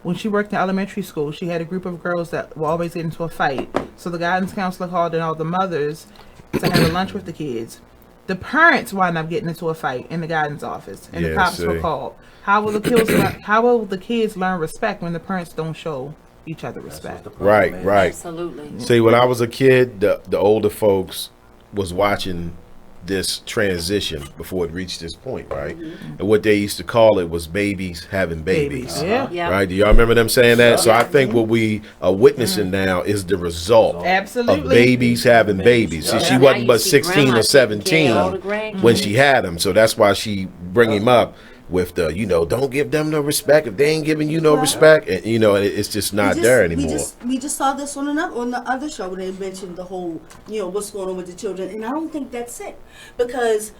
A: when she worked in elementary school, she had a group of girls that were always getting into a fight. So the guidance counselor called in all the mothers to have a lunch with the kids. The parents wound up getting into a fight in the guidance office, and the cops were called. How will the kids learn respect when the parents don't show each other respect?
B: Right.
C: Absolutely.
B: See, when I was a kid, the older folks was watching this transition before it reached this point, right? And what they used to call it was babies having babies.
A: Yeah.
C: Yeah.
B: Right? Do y'all remember them saying that? So I think what we are witnessing now is the result
A: Absolutely.
B: of babies having babies. See, she
C: Now
B: wasn't
C: you
B: but
C: see
B: 16
C: grandma
B: or
C: taking care of all the
B: 17
C: grandkids.
B: when she had him. So that's why she bring him up with the, don't give them no respect if they ain't giving you no respect. And, it's just not there anymore.
G: We just saw this on the other show when they mentioned the whole, what's going on with the children, and I don't think that's it, because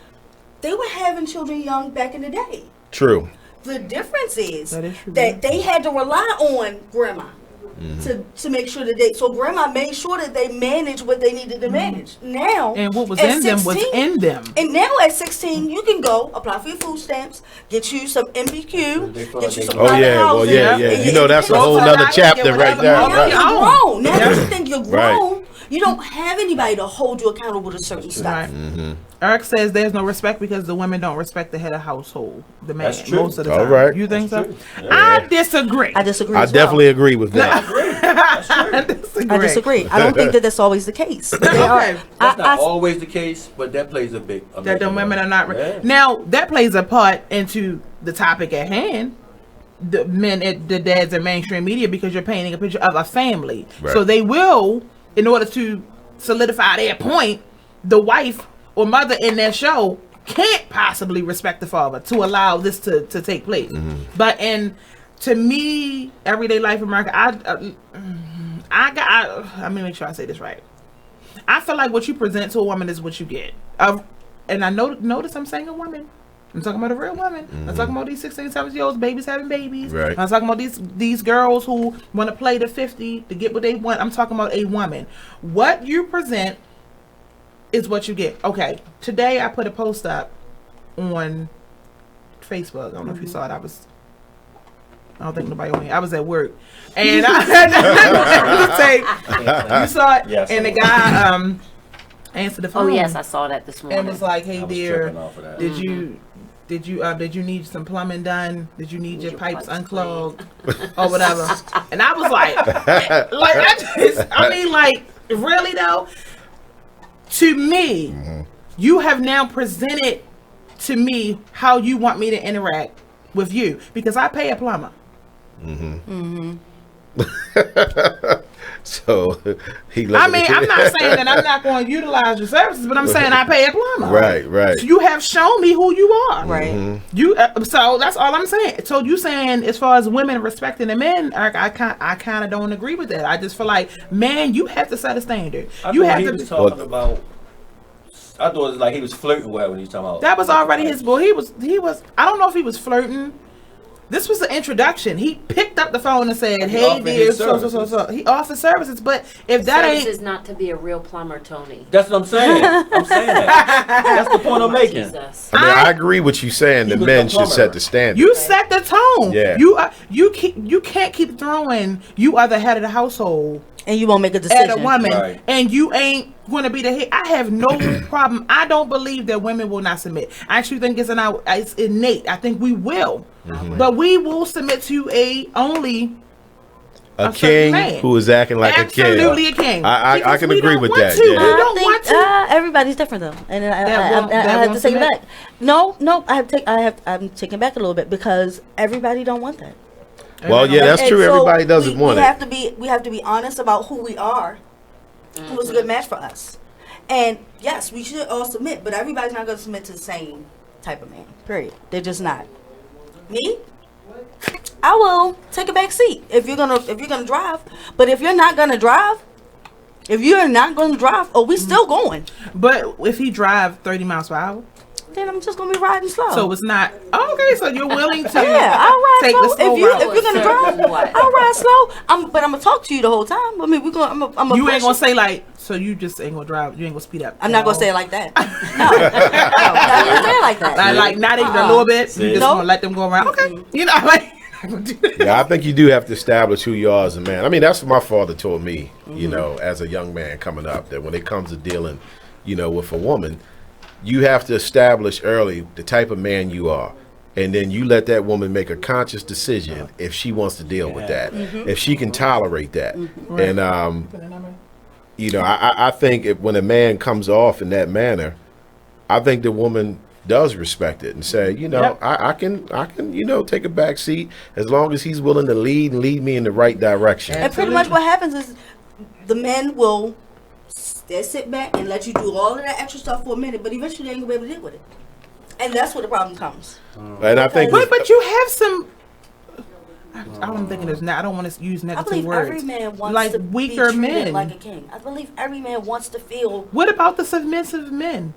G: they were having children young back in the day.
B: True.
G: The difference is
A: That is true.
G: that they had to rely on grandma to make sure that so grandma made sure that they managed what they needed to manage. Now,
A: And what was
G: at
A: in them was
G: 16
A: in them.
G: And now at 16, you can go apply for your food stamps, get you some MBQ, get you some
B: Oh,
G: private
B: yeah. Well,
G: housing,
B: yeah.
G: and
B: That's a
G: you
B: whole
G: know,
B: nother
A: I can
B: chapter
A: get
B: right
A: whatever
B: there.
A: you
G: now
B: Right.
G: you're grown. Now that you think you're
B: Right.
G: grown, you don't have anybody to hold you accountable to certain stuff.
A: Right. Eric says there's no respect because the women don't respect the head of household, the man,
D: That's true.
A: most of the
B: All
A: time.
B: right.
A: You think
D: That's
A: so?
D: true.
A: I disagree.
G: I disagree.
B: I
G: as well.
B: definitely agree with that.
A: I disagree.
G: I disagree. I don't think that that's always the case. They
A: Okay.
G: are-
D: That's not
G: I-
D: always the case, but that plays a big.
A: That the women are not.
D: Yeah.
A: Now that plays a part into the topic at hand. The men, the dads in mainstream media, because you're painting a picture of a family.
B: Right.
A: So they will, in order to solidify their point, the wife or mother in that show can't possibly respect the father to allow this to take place. But to me, everyday life in America, let me make sure I say this right. I feel like what you present to a woman is what you get. And I notice I'm saying a woman. I'm talking about a real woman. I'm talking about these 16, 17-year-olds, babies having babies.
B: Right.
A: I'm talking about these girls who want to play the 50 to get what they want. I'm talking about a woman. What you present is what you get. Okay. Today I put a post up on Facebook. I don't know if you saw it. I don't think nobody on here. I was at work, and I say you saw it,
D: Yes,
A: and
D: I
A: the guy answered the
C: Oh
A: phone.
C: yes, I saw that this morning.
A: and was like, "Hey
D: I was
A: dear,
D: tripping off of that.
A: did you need some plumbing done? Did you need your
C: your
A: pipes
C: pipes
A: unclogged or whatever?" And I was like, really though? To me, you have now presented to me how you want me to interact with you, because I pay a plumber.
B: So I'm
A: I'm not saying that I'm not going to utilize your services, but I'm saying I pay a plumber.
B: Right.
A: So you have shown me who you are.
G: Right.
A: You so that's all I'm saying. So you saying as far as women respecting the men, Eric, I kind of don't agree with that. I just feel like, man, you have to set a standard. You have
D: he
A: to.
D: was talking about. I thought it was like he was flirting with her when he was talking about.
A: That was already his boy. He was. I don't know if he was flirting. This was the introduction. He picked up the phone and said, "Hey,
D: offered
A: dear,
D: his
A: so." He offered services, but if that
C: Service
A: ain't
C: is not to be a real plumber, Tony.
D: That's what I'm saying. I'm saying that. That's the point I'm making.
C: Jesus.
B: I agree with you saying
D: He
B: the
D: was
B: men
D: the
B: should
D: plumber.
B: set the standard.
A: you set the tone.
B: Yeah.
A: You can't keep throwing. You are the head of the household
G: And you won't make a decision.
A: at a woman,
D: Right.
A: and you ain't going to be the head. I have no problem. I don't believe that women will not submit. I actually think it's innate. I think we will, but we will submit to only
B: a
A: certain
B: king
A: man.
B: who is acting like a king.
A: Absolutely a king.
B: I
A: Because
B: can
A: we
B: agree
A: don't
B: with
A: want
B: that.
A: to.
B: Yeah.
A: We don't want to.
G: Everybody's different though, and I
A: won't
G: have to take it
A: submit?
G: back. No, I'm taking back a little bit because everybody don't want that.
B: Well, yeah, that's
G: And
B: true.
G: so
B: Everybody doesn't want
G: we
B: it.
G: We have to be honest about who we are, who is a good match for us. And yes, we should all submit, but everybody's not going to submit to the same type of man. Period. They're just not. Me, I will take a back seat if you're gonna drive. But if you're not gonna drive, If you're not going to drive, we still going.
A: But if he drive 30 miles per hour,
G: Then I'm just going to be riding slow.
A: so it's not okay. So you're willing to
G: yeah, I'll ride
A: take
G: slow.
A: the slow route.
G: If you're gonna drive, I'll ride slow. But I'm gonna talk to you the whole time. I mean, we're gonna. I'm
A: You ain't gonna say like, so you just ain't gonna drive. You ain't gonna speed up.
G: I'm not gonna say it like that. No, I'm not gonna say it like that.
A: Like not even a little bit. You just
G: Nope.
A: gonna let them go around. Okay, you know, like.
B: Yeah, I think you do have to establish who you are as a man. I mean, that's what my father told me, you know, as a young man coming up, that when it comes to dealing, you know, with a woman, you have to establish early the type of man you are. And then you let that woman make a conscious decision if she wants to deal with that, if she can tolerate that. And, you know, I think when a man comes off in that manner, I think the woman does respect it and say, you know, I can, you know, take a back seat as long as he's willing to lead and lead me in the right direction.
G: And pretty much what happens is the men will sit back and let you do all of that extra stuff for a minute, but eventually they ain't gonna be able to deal with it. And that's where the problem comes.
B: And I think,
A: But you have some. I'm thinking there's not. I don't want to use
G: I
A: negative
G: believe
A: words.
G: every man wants
A: like
G: to
A: weaker
G: be treated
A: men.
G: like a king. I believe every man wants to feel.
A: What about the submissive men?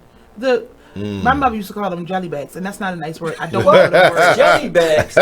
A: My mother used to call them jelly bags, and that's not a nice word. I don't want the word.
D: Jelly bags.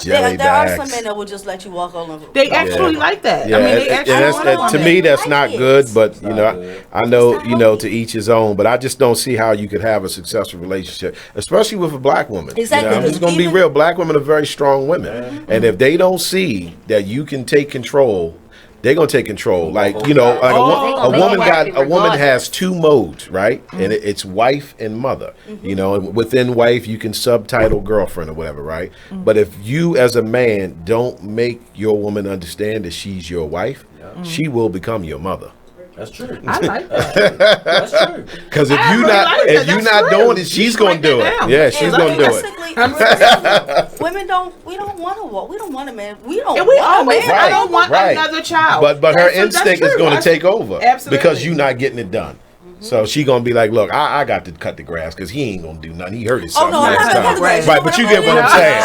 B: jelly
G: There are
B: bags.
G: some men that will just let you walk all over.
A: They actually like that.
B: Yeah,
A: I mean, they
B: and
A: actually
B: that's,
A: want
B: that,
A: on
B: to
A: that.
B: me, that's not good. But you know,
D: good.
B: I know, you know, to each his own. But I just don't see how you could have a successful relationship, especially with a black woman.
G: Exactly.
B: You know, I'm just gonna be
G: Even-
B: real. Black women are very strong women, and if they don't see that you can take control, they're gonna take control. Like, you know, like
A: Oh,
B: a
C: they
B: woman
C: gonna
B: got
C: make
B: a
C: it
B: woman has
C: regardless.
B: 2 modes, right? And it's wife and mother. You know, and within wife you can subtitle girlfriend or whatever, right? But if you as a man don't make your woman understand that she's your wife, she will become your mother.
D: That's true.
A: I like that.
D: That's true.
B: Because if
A: I
B: you
A: really
B: not
A: like
B: if
A: that.
B: you
A: That's
B: not
A: true.
B: doing it,
A: You
B: she's
A: should
B: gonna
A: write
B: do
A: that
B: it.
A: down.
B: Yeah, she's gonna do it.
G: Realistically, women don't want to walk. We don't want a man. We don't
A: And we
G: want a
A: always.
G: man.
A: I don't want
B: Right.
A: another child.
B: But her
A: That's
B: instinct is
A: true.
B: going to take over
A: Absolutely.
B: because you're not getting it done. So she gonna be like, look, I got to cut the grass because he ain't gonna do nothing. He hurt himself
G: Oh no, I'm
B: last
G: not gonna
B: time.
G: do that.
B: Right, but you get what I'm saying.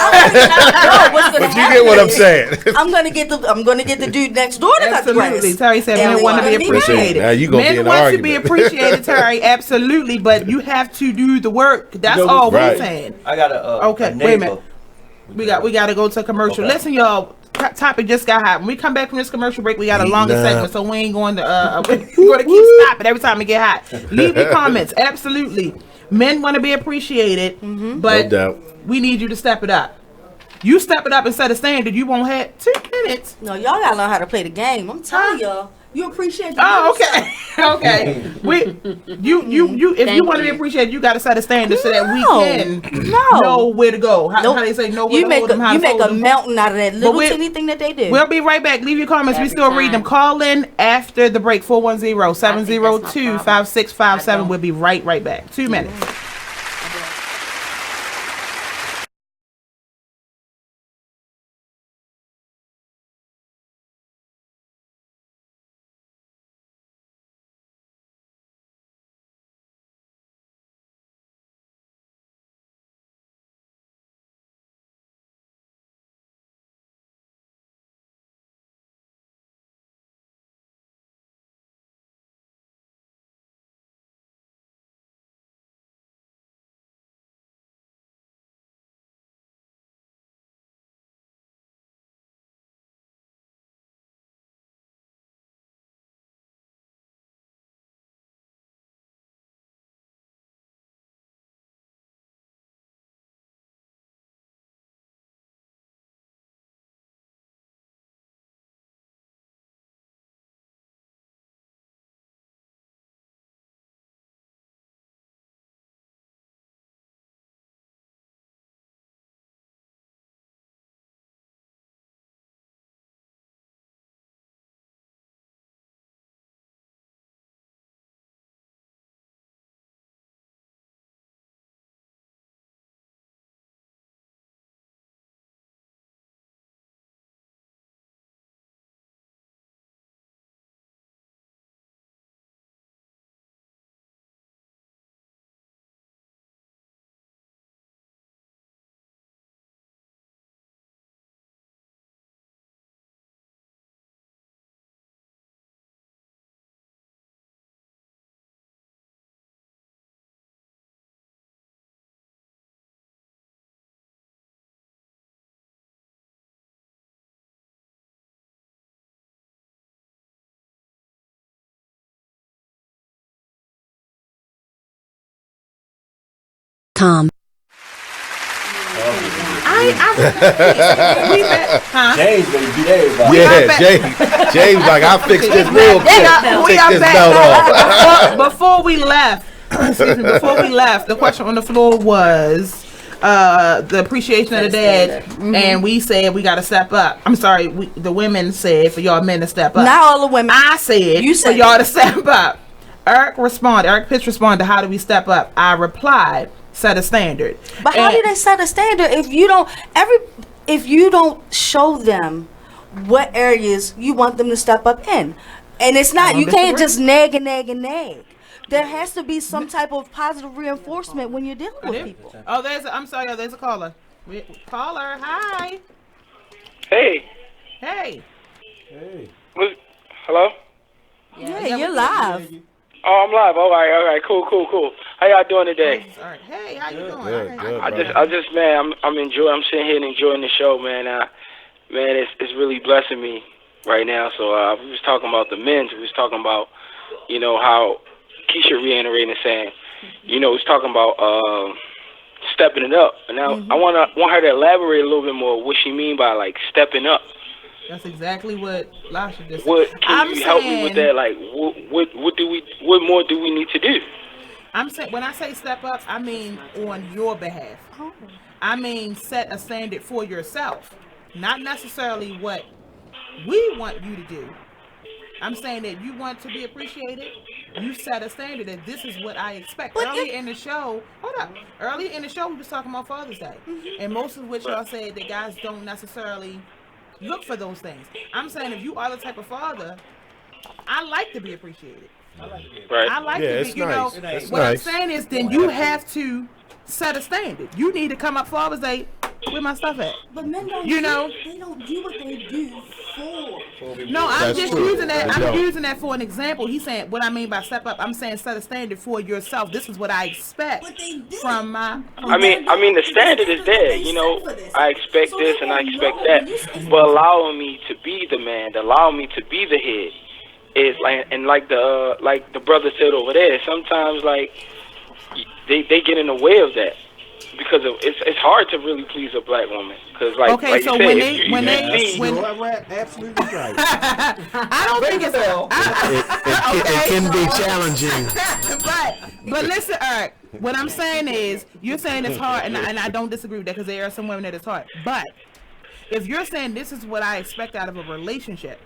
G: But
B: But you get what I'm saying.
G: I'm gonna get the dude next door to cut the grass.
A: Absolutely. Terry said
G: And
A: men
G: we
A: want to
G: wanna
A: be
G: be married.
A: appreciated.
B: Now you gonna be
A: Men
B: in an
A: want to be
B: argument.
A: appreciated, Terry. Absolutely. But you have to do the work. That's
D: You know,
A: all we're
B: right.
A: saying.
D: I got a
A: Okay,
D: a
A: wait a
D: neighbor.
A: minute. We got to go to commercial.
D: Okay.
A: Listen, y'all. Topic just got hot. When we come back from this commercial break, we got a longer
B: Heating up.
A: segment, so we ain't going to. We're going to keep stopping every time it get hot. Leave your comments. Absolutely, men want to be appreciated, but
B: No doubt.
A: we need you to step it up. You step it up and set a standard. You won't have 2 minutes.
G: No, y'all gotta learn how to play the game. I'm telling y'all. You appreciate the
A: Oh,
G: little
A: okay, okay. You. If you
C: Thank
A: want to be
C: you.
A: appreciated, you got to set a standard so that we
G: No.
A: can
G: No.
A: know where to go. How,
G: Nope.
A: how they say know where
G: You
A: to
G: make
A: hold them, how
G: you
A: to
G: make
A: fold
G: a
A: them.
G: mountain out of that little
A: we-
G: teeny thing that they do.
A: We'll be right back. Leave your comments. We
C: Every
A: still read them.
C: time.
A: Call in after the break. 410-702-5657. We'll be right back. 2 minutes.
F: BlingRadio.com.
D: James gonna beat everybody.
B: Yeah, James like, I fixed this real quick.
A: We
B: Take
A: are
B: this
A: back.
B: belt off.
A: Before we left, the question on the floor was the appreciation of the dad, and we said we got to step up. I'm sorry, the women said for y'all men to step up.
G: Not all the women.
A: I said
G: You
A: for
G: said
A: y'all to step up. Eric Pitts responded, how do we step up? I replied, set a standard.
G: But how do they set a standard if you don't show them what areas you want them to step up in? And it's not, you can't just nag and nag and nag. There has to be some type of positive reinforcement when you're dealing with people.
A: Oh, there's a caller. Caller, hi.
I: Hey.
A: Hey.
I: Hello?
G: Yeah, you're live.
I: Oh, I'm live. All right. Cool. How y'all doing today?
A: All right. Hey, how you doing?
B: Good,
I: I just, man, I'm sitting here and enjoying the show, man. Man, it's really blessing me right now. So we was talking about the men's. We was talking about, how Keisha reiterating saying, we was talking about stepping it up. And now I want her to elaborate a little bit more what she mean by like stepping up.
A: That's exactly what Lasha just said.
I: Can you help me with that? Like, what more do we need to do?
A: I'm saying, when I say step up, I mean on your behalf. I mean set a standard for yourself, not necessarily what we want you to do. I'm saying that you want to be appreciated. You set a standard that this is what I expect. Earlier in the show, we was talking about Father's Day, and most of which y'all said that guys don't necessarily look for those things. I'm saying if you are the type of father, I like to be appreciated.
I: Right.
A: I like
B: Yeah,
A: to be,
B: it's nice. It's
A: what
B: nice.
A: I'm saying is then you have to set a standard. You need to come up Father's Day, where my stuff at?
G: But men don't
A: You know?
G: they don't do what they do for.
A: No, I'm
B: That's
A: just
B: true.
A: using that.
B: They
A: I'm
B: don't.
A: using that for an example. He's saying what I mean by step up. I'm saying set a standard for yourself. This is what I expect
G: But they do.
A: from my.
I: I mean, the standard is there. I expect this and I expect that. But allowing me to be the man, allowing me to be the head, is like, and like the brother said over there. Sometimes like they get in the way of that because it's hard to really please a black woman because
A: Okay,
I: like
A: so
I: you said,
A: when
I: if you see-
D: Absolutely right.
A: I don't think it's.
B: It can be challenging.
A: But listen, Eric. What I'm saying is, you're saying it's hard, and I don't disagree with that because there are some women that it's hard. But if you're saying this is what I expect out of a relationship,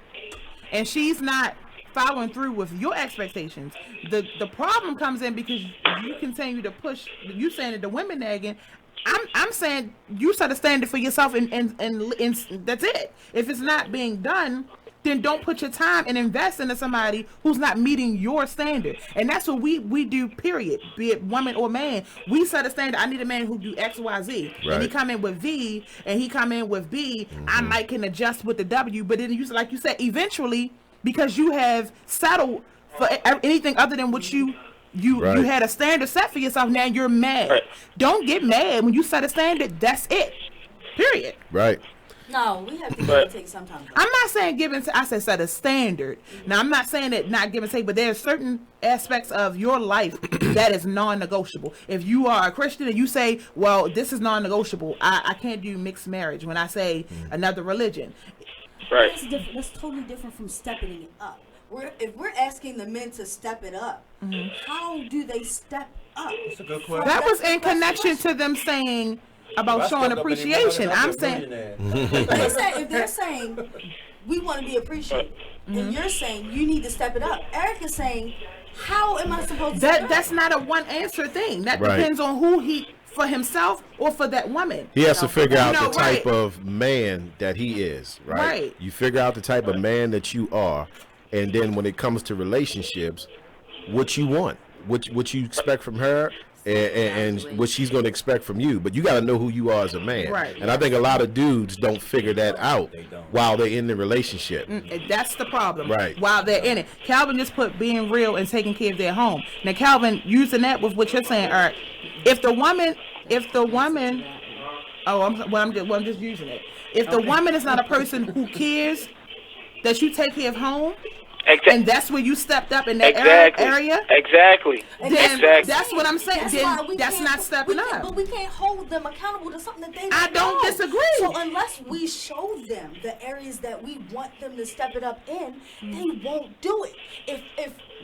A: and she's not following through with your expectations, the problem comes in because you continue to push. You saying that the women nagging. I'm saying you set a standard for yourself, and that's it. If it's not being done, then don't put your time and invest into somebody who's not meeting your standard. And that's what we do, period. Be it woman or man. We set a standard. I need a man who do X, Y, Z.
B: Right.
A: And he come in with V, and he come in with B. I might can adjust with the W, but then you, like you said, eventually, because you have settled for anything other than what you
B: Right.
A: had a standard set for yourself. Now you're mad.
I: Right.
A: Don't get mad when you set a standard. That's it. Period.
B: Right.
E: No, we have to give and take sometimes.
A: I'm not saying give and take. I said set a standard. Now I'm not saying that not give and take, but there's certain aspects of your life that is non-negotiable. If you are a Christian and you say, well, this is non-negotiable, I can't do mixed marriage. When I say another religion,
I: Right.
G: That's different. That's totally different from stepping it up. If we're asking the men to step it up, how do they step up?
D: That's a good question.
A: that was in connection to them saying about showing appreciation. I'm saying.
G: If they're saying we want to be appreciated, and you're saying you need to step it up, Eric is saying, how am I supposed to step it up?
A: That's not a one answer thing. That
B: Right.
A: depends on who he, for himself or for that woman.
B: He has to figure out
A: know,
B: the type
A: right.
B: of man that he is, right?
A: Right.
B: You figure out the type of man that you are, and then when it comes to relationships, what you want, what you expect from her, and what she's going to expect from you. But you got to know who you are as a man.
A: Right.
B: And I think a lot of dudes don't figure that out while they're in the relationship.
A: That's the problem.
B: Right.
A: While they're in it, Calvin just put being real and taking care of their home. Now, Calvin, using that with what you're saying, all right. If the woman, I'm just using it. If the woman is not a person who cares that you take care of home, and that's where you stepped up in that area.
I: Exactly.
A: Then
I: Exactly.
A: that's what I'm saying.
E: why
A: Then
E: we
A: that's
E: can't-
A: not stepping up.
E: But we can't hold them accountable to something that they
A: I don't
E: know.
A: disagree.
E: So unless we show them the areas that we want them to step it up in, they won't do it.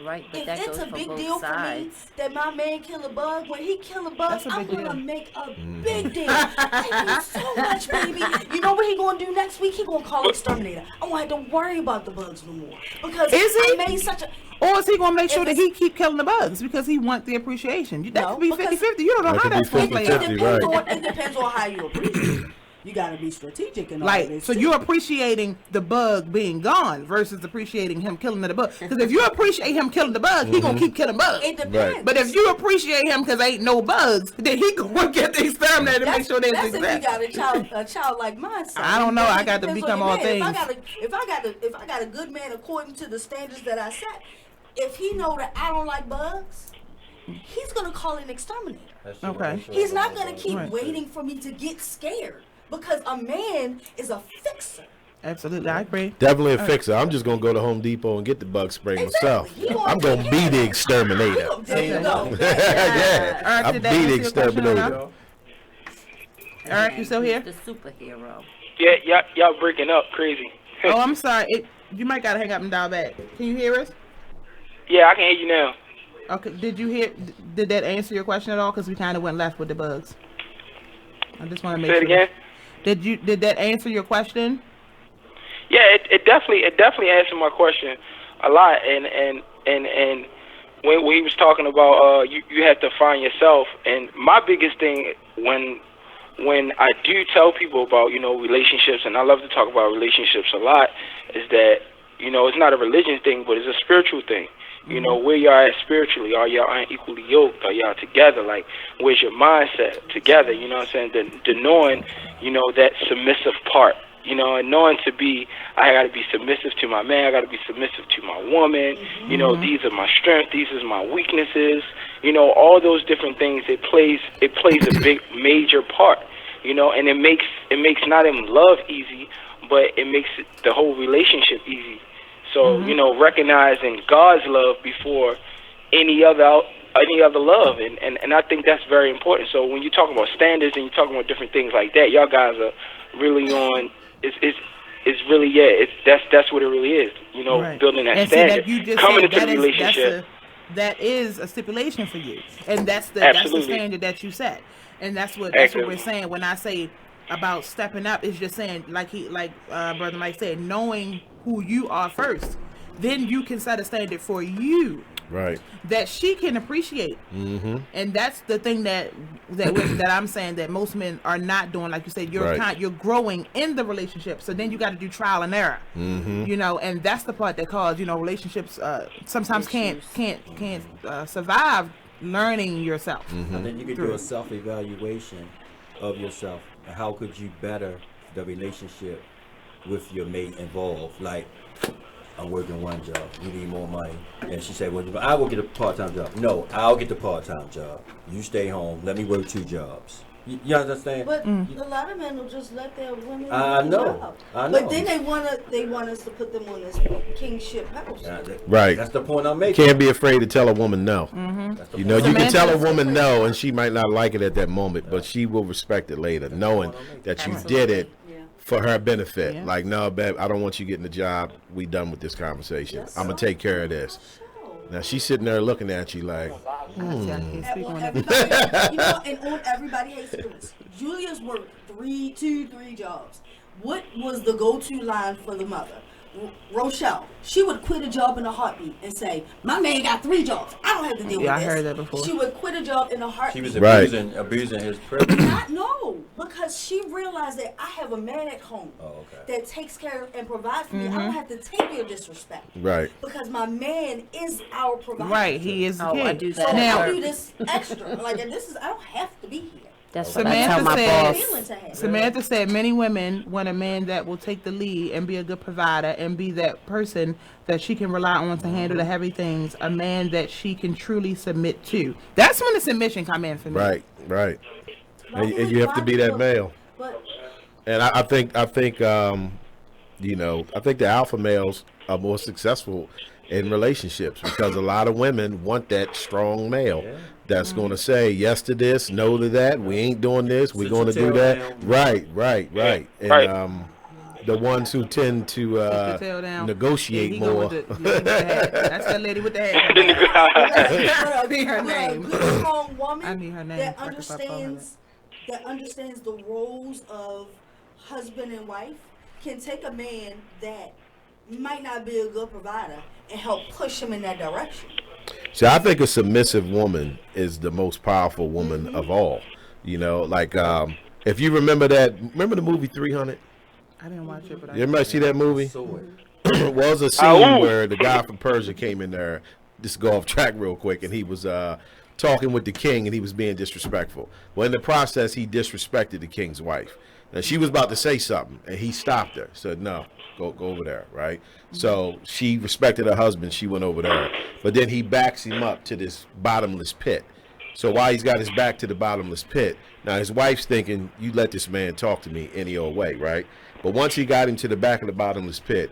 C: Right, but
E: If
C: that
E: it's
C: goes
E: a
C: for
E: big
C: both
E: deal
C: sides.
E: for me that my man kill a bug, when he kill a bug,
A: That's a
E: I'm
A: big
E: gonna
A: deal.
E: make a big deal. Thank you so much, baby. You know what he gonna do next week? He gonna call exterminator. I won't have to worry about the bugs no more because
A: Is he?
E: I made such a.
A: Or is he gonna make sure
E: If
A: that he keep killing the bugs because he want the appreciation? That
E: No,
A: could be
E: because
A: 50-50. You don't know
B: That
A: how
B: could be
A: that's going to play out.
B: 50-50.
E: It depends on how you appreciate it. You gotta be strategic in all
A: Like,
E: this.
A: so
E: too.
A: you're appreciating the bug being gone versus appreciating him killing the bug. Because if you appreciate him killing the bug, he gonna keep killing bugs.
E: It depends.
A: But if you appreciate him because ain't no bugs, then he gonna get the exterminator to make sure there's
E: that's if you
A: exist.
E: got a childlike mindset.
A: I don't know. I got to
E: Depends on
A: become
E: your
A: all
E: man.
A: things.
E: If I got a good man according to the standards that I set, if he know that I don't like bugs, he's gonna call an exterminator.
A: Okay.
E: He's not gonna keep
A: Right.
E: waiting for me to get scared because a man is a fixer.
A: Absolutely, I agree.
B: Definitely a fixer. I'm just gonna go to Home Depot and get the bug spray myself.
E: Exactly. He gonna
B: I'm gonna
E: take
B: be
E: care of
B: the
E: that.
B: exterminator.
E: There you go.
B: Yeah,
A: Eric,
B: I'll
A: did
B: be
A: that
B: the
A: answer your question or
B: exterminator.
A: not? Eric, you still
C: He's
A: here?
C: the superhero.
I: Yeah, y'all breaking up crazy.
A: Oh, I'm sorry. You might gotta hang up and dial back. Can you hear us?
I: Yeah, I can hear you now.
A: Okay. Did that answer your question at all? Because we kind of went left with the bugs. I just want to make
I: Say it
A: sure.
I: again.
A: Did that answer your question?
I: Yeah, it definitely answered my question a lot. And when he was talking about you have to find yourself, and my biggest thing when I do tell people about relationships, and I love to talk about relationships a lot, is that it's not a religion thing, but it's a spiritual thing. Where y'all at spiritually? Are y'all unequally yoked? Are y'all together? Like, where's your mindset together? You know what I'm saying? The knowing, that submissive part, and knowing I got to be submissive to my man. I got to be submissive to my woman. These are my strengths. These are my weaknesses. All those different things. It plays a big, major part. And it makes not even love easy, but it makes the whole relationship easy. So, recognizing God's love before any other love. And I think that's very important. So when you talk about standards and you're talking about different things like that, y'all guys are really on, it's really, that's what it really is,
A: Right.
I: building that
A: And
I: standard.
A: See, that you just
I: coming
A: said,
I: into the relationship.
A: that is a stipulation for you. And that's the standard that you set. And that's what we're saying. When I say about stepping up, it's just saying, like Brother Mike said, knowing who you are first, then you can set a standard for you,
B: Right.
A: that she can appreciate. And that's the thing that I'm saying that most men are not doing. Like you said, you're growing in the relationship, so then you got to do trial and error. And that's the part that cause relationships sometimes can't survive learning yourself.
D: And then you could do a self-evaluation of yourself. And how could you better the relationship with your mate involved? Like, I'm working one job, you need more money. And she said, well, I will get a part-time job. No, I'll get the part-time job. You stay home, let me work 2 jobs. You understand?
E: But a lot of men will just let their women.
D: I
E: do
D: know.
E: the job.
D: I know.
E: But then they want us to put them on this kingship house.
B: Right.
D: That's the point I'm making.
B: Can't be afraid to tell a woman no. You know, you can tell a
A: Samantha's
B: woman no, and she might not like it at that moment, but she will respect it later, knowing that you did it for her benefit.
A: Yeah.
B: Like, no, babe, I don't want you getting the job. We done with this conversation. I'm gonna take care of this. Now she's sitting there looking at you like,
A: See, I can't speak on that.
E: Everybody, and on everybody hates to do this. Julia's worked 3 jobs. What was the go-to line for the mother? Rochelle, she would quit a job in a heartbeat and say, my man got 3 jobs. I don't have to deal with this.
A: I heard that before.
E: She would quit a job in a heartbeat.
D: She was
B: Right.
D: abusing his privilege.
E: No, because she realized that I have a man at home that takes care and provides for me. I don't have to take your disrespect.
B: right.
E: Because my man is our provider.
A: Right, he is the
C: Oh, I
A: king.
C: do
E: So
C: that.
A: Now-
E: I do this extra. Like, I don't have to be here.
C: That's what I tell
A: Samantha
C: my
A: said,
C: boss.
A: Samantha said many women want a man that will take the lead and be a good provider and be that person that she can rely on to handle the heavy things, a man that she can truly submit to. That's when the submission come in for me.
B: Right. And you have to be that male.
E: But
B: And I think the alpha males are more successful in relationships because a lot of women want that strong male that's going to say yes to this, no to that. We ain't doing this. We're going to do that.
D: down.
B: Right. And
I: Right.
B: the ones who tend to
A: tail down.
B: negotiate
A: He go
B: more.
A: with the lady with the hat. That's that lady with the hat.
E: But
A: Be her
E: a
A: name.
E: good strong woman
A: I need her name
E: that
A: so I can stop calling
E: understands the roles of husband and wife can take a man that might not be a good provider and help push him in that direction.
B: See, I think a submissive woman is the most powerful woman of all. You know, like if you remember the movie 300?
A: I didn't watch it, but I
B: You ever see that movie?
D: So it.
B: Was a scene where the guy from Persia came in there, just go off track real quick, and he was talking with the king, and he was being disrespectful. Well, in the process, he disrespected the king's wife. Now, she was about to say something, and he stopped her, said, no, go over there, right? So she respected her husband. She went over there. But then he backs him up to this bottomless pit. So while he's got his back to the bottomless pit, now his wife's thinking, you let this man talk to me any old way, right? But once he got him to the back of the bottomless pit,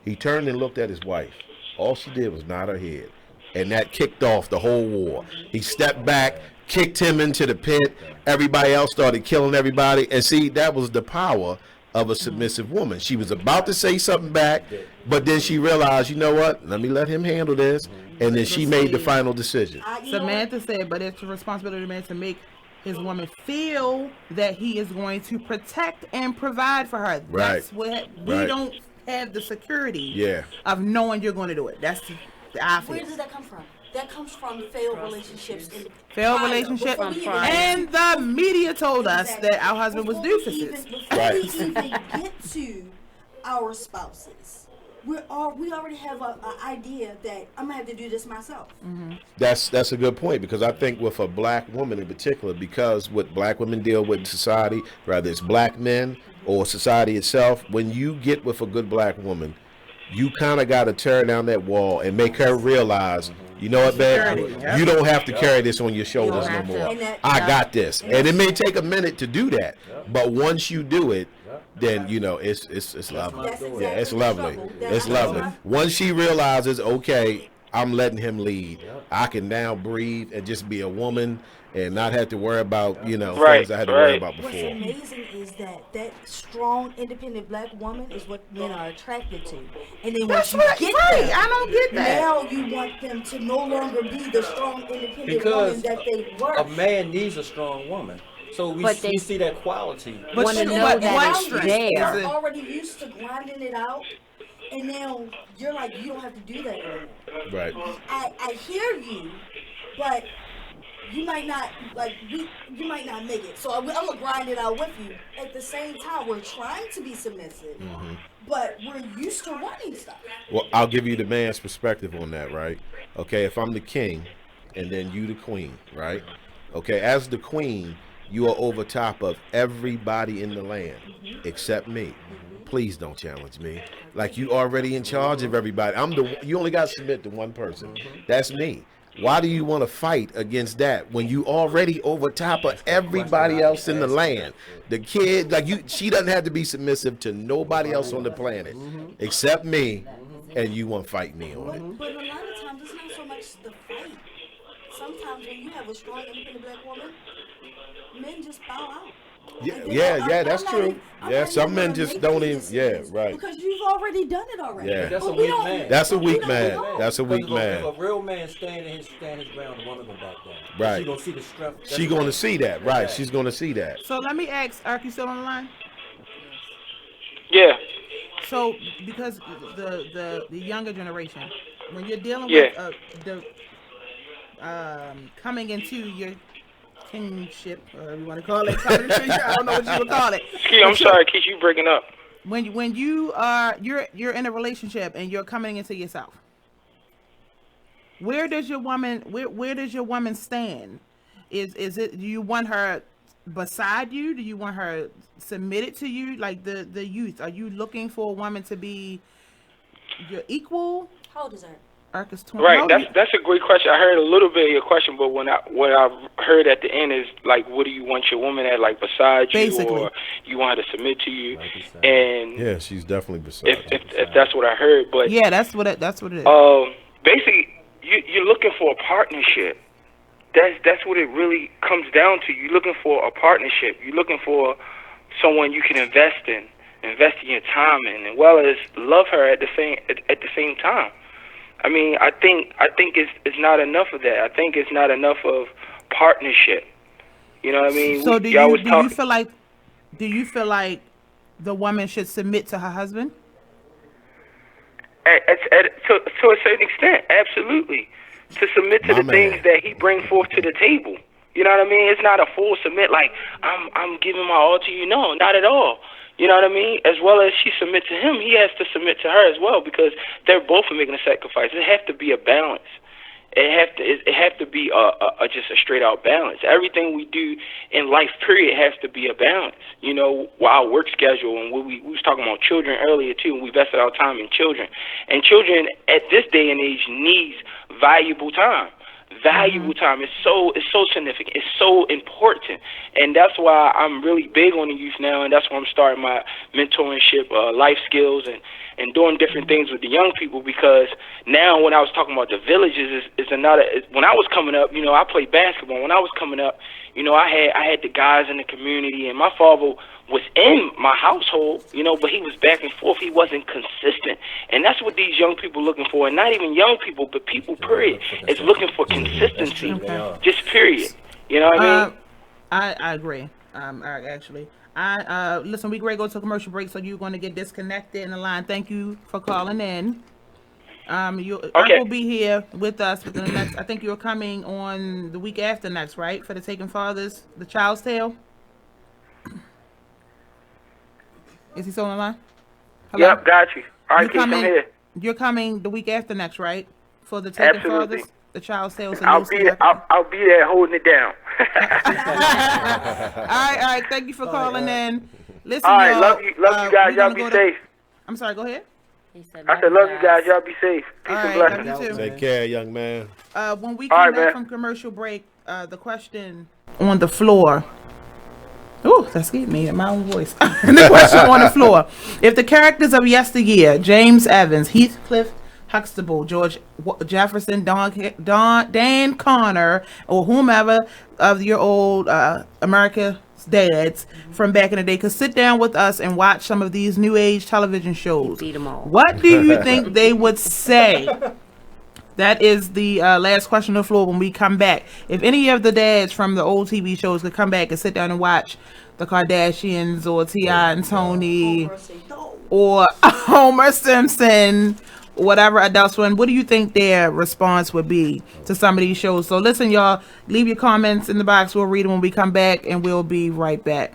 B: he turned and looked at his wife. All she did was nod her head. And that kicked off the whole war. He stepped back, kicked him into the pit. Everybody else started killing everybody. And see, that was the power of a submissive woman. She was about to say something back, but then she realized, you know what? Let me let him handle this. And then she made the final decision.
A: Samantha said, but it's the responsibility of the man to make his woman feel that he is going to protect and provide for her.
B: Right.
A: That's what we
B: Right.
A: don't have the security
B: Yeah.
A: of knowing you're going to do it. That's the I
E: Where
A: feel.
E: does that come from? That comes from failed relationships.
A: Failed
E: prior,
A: relationship,
E: before we even-
A: and the media told us
E: Exactly.
A: that our husband was
E: Before we
A: doofuses.
E: Before
B: Right.
E: we even get to our spouses, we already have an idea that I'm gonna have to do this myself.
B: That's a good point, because I think with a black woman in particular, because what black women deal with in society, whether it's black men or society itself, when you get with a good black woman, you kind of got to tear down that wall and make her realize, you know what, babe, you don't have to carry this on your shoulders no more.
E: And that-
B: I got this. And it may take a minute to do that, but once you do it, then you know it's lovely.
E: That's
B: Yeah,
E: exactly
B: it's
E: the
B: lovely.
E: struggle.
B: It's
E: That's
B: lovely.
E: my-
B: Once she realizes, okay, I'm letting him lead. I can now breathe and just be a woman and not have to worry about, you know,
I: Right,
B: things I had to worry
I: right.
B: about
E: What's
B: before.
E: amazing is that strong, independent black woman is what men are attracted to. And then once
A: That's
E: you
A: right.
E: get
A: Right.
E: there,
A: I don't get that.
E: now you want them to no longer be the strong, independent
D: Because
E: woman that they were.
D: a man needs a strong woman. So we,
C: But they-
D: we see that quality.
A: But
C: Wanna
A: she-
C: know
A: but
C: that
A: what
C: it's
A: strength
C: there.
A: is
E: You're
A: it?
E: already used to grinding it out, and now you're like, you don't have to do that anymore.
B: Right.
E: I hear you, but you might not you might not make it. So I'm gonna grind it out with you. At the same time, we're trying to be submissive, but we're used to running stuff.
B: Well, I'll give you the man's perspective on that, right? Okay, if I'm the king and then you the queen, right? Okay, as the queen, you are over top of everybody in the land except me. Please don't challenge me. Like, you already in charge of everybody. You only got to submit to one person. That's me. Why do you want to fight against that when you already over top of everybody else in the land? The kid, she doesn't have to be submissive to nobody else on the planet except me, and you want to fight me on it.
E: But a lot of times, it's not so much the fight. Sometimes when you have a strong, independent black woman, men just bow out.
B: Yeah,
E: And then
B: yeah, that's true.
E: I'm
B: Yeah,
E: not
B: some
E: even
B: men
E: gonna
B: just
E: make
B: don't
E: these
B: even. Yeah,
E: decisions
B: right.
E: Because you've already done it already.
B: Yeah.
D: That's a
E: But we
D: weak
E: don't-
D: man.
B: That's a
E: we
B: weak
E: don't
B: man.
E: know.
B: That's a weak
D: If
B: man.
D: a real man stand his ground, the woman gonna back down.
B: Right.
D: She gonna see the strength. That's
B: She
D: a
B: going
D: man.
B: to see that, right? She's going to see that.
A: So let me ask, are you still on the line?
I: Yeah.
A: So because the younger generation, when you're dealing
I: Yeah.
A: with the coming into your kingship, or whatever you want to call it, coming into your, I don't know what you would call it.
I: Keith, I'm sorry, Keith, you breaking up.
A: When you are you're in a relationship and you're coming into yourself, where does your woman stand? Is it, do you want her beside you? Do you want her submitted to you? Like the youth, are you looking for a woman to be your equal?
E: How old is her?
A: Ark is 20.
I: Right. That's a great question. I heard a little bit of your question, but what I heard at the end is like, what do you want your woman at, like beside you,
A: Basically.
I: or you want her to submit to you?
D: Like you said.
I: And
B: Yeah, she's definitely beside you.
I: if that's what I heard, but
A: Yeah, that's what it is.
I: basically, you're looking for a partnership. That's what it really comes down to. You're looking for a partnership. You're looking for someone you can invest in your time in, as well as love her at the same time. I mean, I think it's not enough of that. I think it's not enough of partnership. You know what I mean?
A: So do you feel like the woman should submit to her husband?
I: To a certain extent, absolutely. To submit to
B: My
I: the things
B: man.
I: that he brings forth to the table. You know what I mean? It's not a full submit like I'm giving my all to you. No, not at all. You know what I mean? As well as she submit to him, he has to submit to her as well, because they're both making a sacrifice. It has to be a balance. It have to be just a straight out balance. Everything we do in life, period, has to be a balance. You know, our work schedule, and we was talking about children earlier too, and we invested our time in children. And children at this day and age needs valuable time. Valuable time is so significant. It's so important, and that's why I'm really big on the youth now, and that's why I'm starting my mentorship, life skills, and doing different things with the young people. Because now, when I was talking about the villages, is another. When I was coming up, you know, I played basketball. When I was coming up, you know, I had the guys in the community, and my father was in my household, you know, but he was back and forth. He wasn't consistent. And that's what these young people looking for. And not even young people, but people, period, is looking for consistency.
A: Okay.
I: Just period. You know what I mean?
A: I agree. Listen, we great go to a commercial break, so you're going to get disconnected in the line. Thank you for calling in. Ark will be here with us within the next. I think you're coming on the week after next, right? For the Taking Fathers, the Child's Tale. Is he still on the line? Hello?
I: Yep, got you. All right, keep him here.
A: You're coming the week after next, right? For the Taking
I: Absolutely.
A: Fathers, the Child's Tale. So
I: I'll be there holding it down.
A: All right. Thank you for calling in. Listen,
I: All right,
A: y'all,
I: love you guys. Y'all be safe.
A: I'm sorry. Go ahead.
C: He said,
I: I said, love you guys. Y'all be safe. Peace
A: All
I: and
A: right,
I: blessings.
A: love you too.
B: Take care, young man.
A: When we
I: All
A: come
I: right,
A: back
I: man.
A: from commercial break, the question on the floor. Ooh, that scared me in my own voice. The question on the floor: if the characters of yesteryear, James Evans, Heathcliff Huxtable, George Jefferson, Dan Connor, or whomever of your old America's dads from back in the day could sit down with us and watch some of these new age television shows,
C: beat 'em all.
A: what do you think they would say? That is the last question on the floor when we come back. If any of the dads from the old TV shows could come back and sit down and watch the Kardashians or T.I. and Tony or Homer Simpson, whatever Adult Swim, what do you think their response would be to some of these shows? So listen, y'all, leave your comments in the box. We'll read them when we come back, and we'll be right back.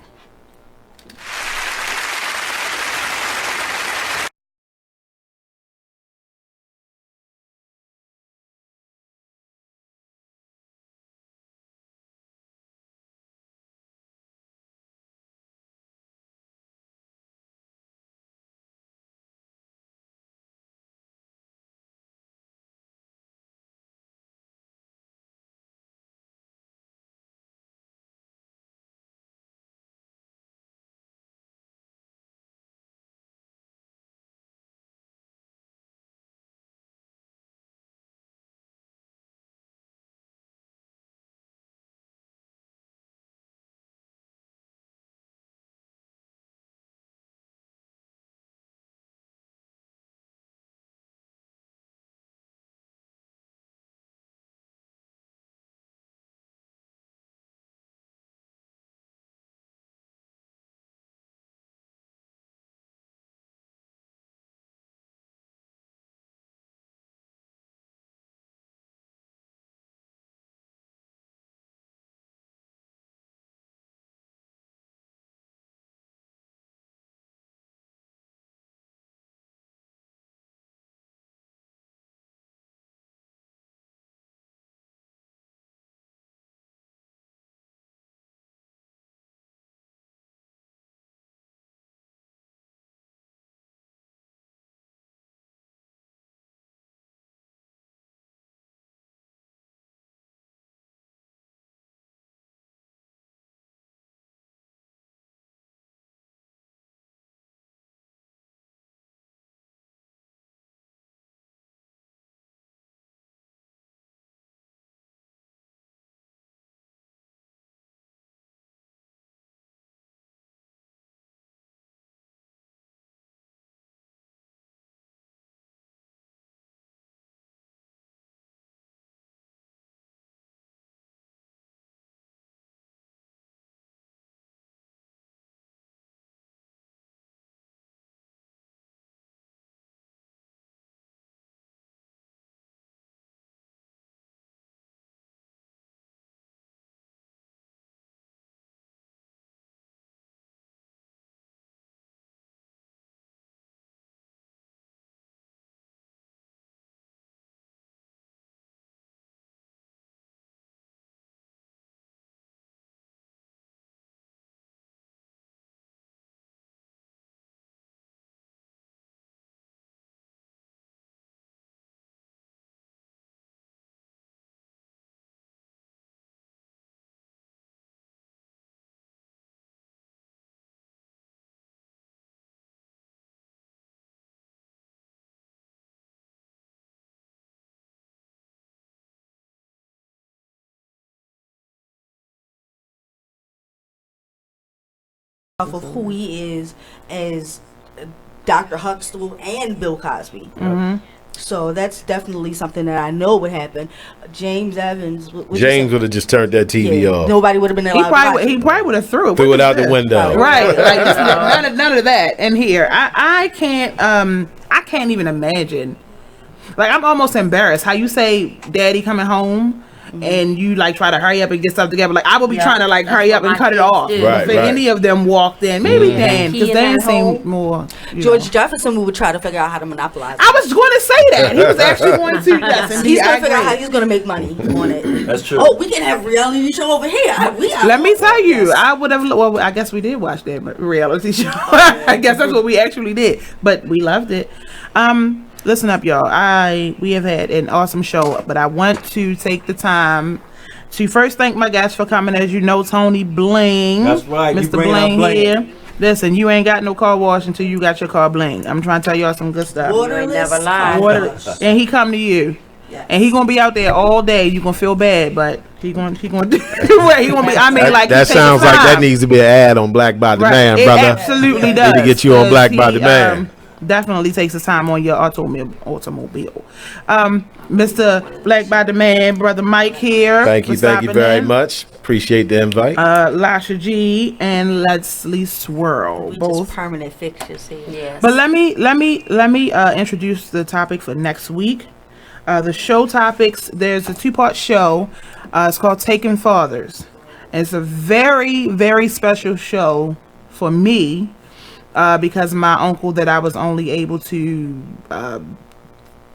G: off of who he is as Dr. Huxtable and Bill Cosby. So that's definitely something that I know would happen. James Evans.
B: James would have just turned that TV off.
G: Nobody would have been allowed.
A: He probably would have threw
B: it out the window.
A: Right. Like none of that in here. I can't even imagine. Like, I'm almost embarrassed how you say daddy coming home and you like try to hurry up and get stuff together. Like, I would be trying to like hurry up and cut it off.
B: Right,
A: if any of them walked in, maybe Dan, because Dan seemed more.
G: George Jefferson would try to figure out how to monopolize.
A: I was going to say that. He was actually going to. Yes,
G: he's going to figure out how he's going to make money on it.
D: That's true.
G: Oh, we can have reality show over here.
A: Let me tell you, I would have. Well, I guess we did watch that reality show. I guess that's what we actually did, but we loved it. Listen up, y'all. We have had an awesome show, but I want to take the time to first thank my guests for coming. As you know, Tony Bling.
D: That's right.
A: Mr. Bling here. Listen, you ain't got no car wash until you got your car bling. I'm trying to tell y'all some good stuff.
C: Waterless, never lie.
A: And he come to you. Yes. And he gonna be out there all day. You gonna feel bad, but he gonna do where he gonna be. I mean, like
B: that sounds like that needs to be an ad on Black by the Man, brother.
A: It absolutely does.
B: Need to get you on Black by the Man.
A: Definitely takes his time on your automobile. Mr. Black by the Man, Brother Mike here.
B: Thank you very much. Appreciate the invite.
A: Lasha G and Leslie Swirl, both
E: permanent fixtures here.
C: Yes.
A: But let me introduce the topic for next week. The show topics. There's a 2-part show. It's called Taking Fathers. And it's a very, very special show for me. Because my uncle that I was only able to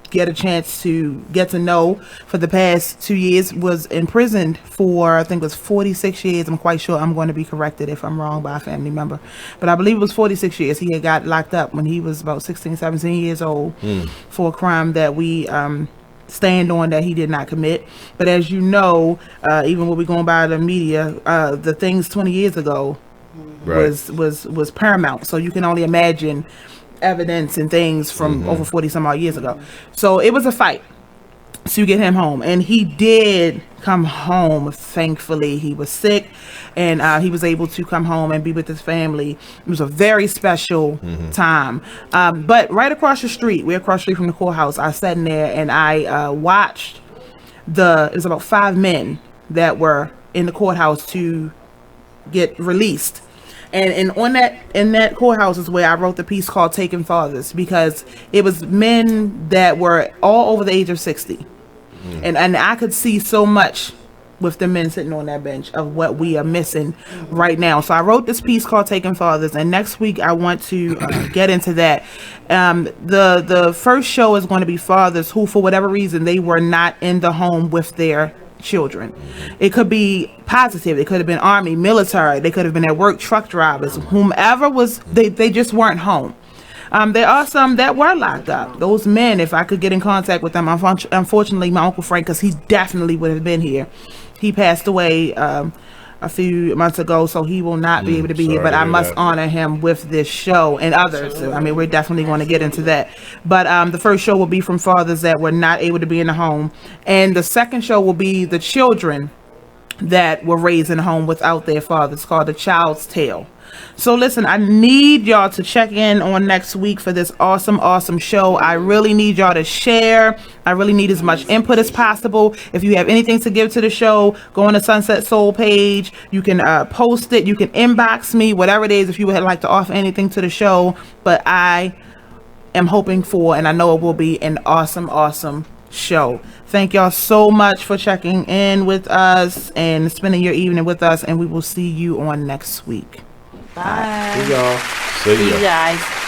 A: get a chance to get to know for the past 2 years was imprisoned for, I think it was 46 years. I'm quite sure. I'm going to be corrected if I'm wrong by a family member. But I believe it was 46 years. He had got locked up when he was about 16, 17 years old for a crime that we stand on that he did not commit. But as you know, even when we're going by the media, the things 20 years ago was paramount. So you can only imagine evidence and things from over 40 some odd years ago. So it was a fight to get him home, and he did come home. Thankfully, he was sick, and he was able to come home and be with his family. It was a very special time. But right across the street, we're across the street from the courthouse. I sat in there and I watched it was about 5 men that were in the courthouse to get released. And in that courthouse is where I wrote the piece called Taking Fathers, because it was men that were all over the age of 60. And I could see so much with the men sitting on that bench of what we are missing right now. So I wrote this piece called Taking Fathers, and next week I want to get into that. The first show is going to be fathers who, for whatever reason, they were not in the home with their children. It could be positive. It could have been Army, military. They could have been at work, truck drivers, whomever was. They just weren't home. There are some that were locked up. Those men, if I could get in contact with them, unfortunately, my Uncle Frank, because he definitely would have been here. He passed away a few months ago, so he will not be able to be here, but I must honor him with this show and others. I mean, we're definitely going to get into that. But the first show will be from fathers that were not able to be in the home, and the second show will be the children that were raised in a home without their fathers, called The Child's Tale. So listen, I need y'all to check in on next week for this awesome show. I really need y'all to share. I really need as much input as possible. If you have anything to give to the show, go on the Sunset Soul page. You can post it. You can inbox me, whatever it is, if you would like to offer anything to the show. But I am hoping for, and I know it will be, an awesome show. Thank y'all so much for checking in with us and spending your evening with us, and we will see you on next week.
E: Bye.
D: See y'all.
B: See ya.
C: You guys.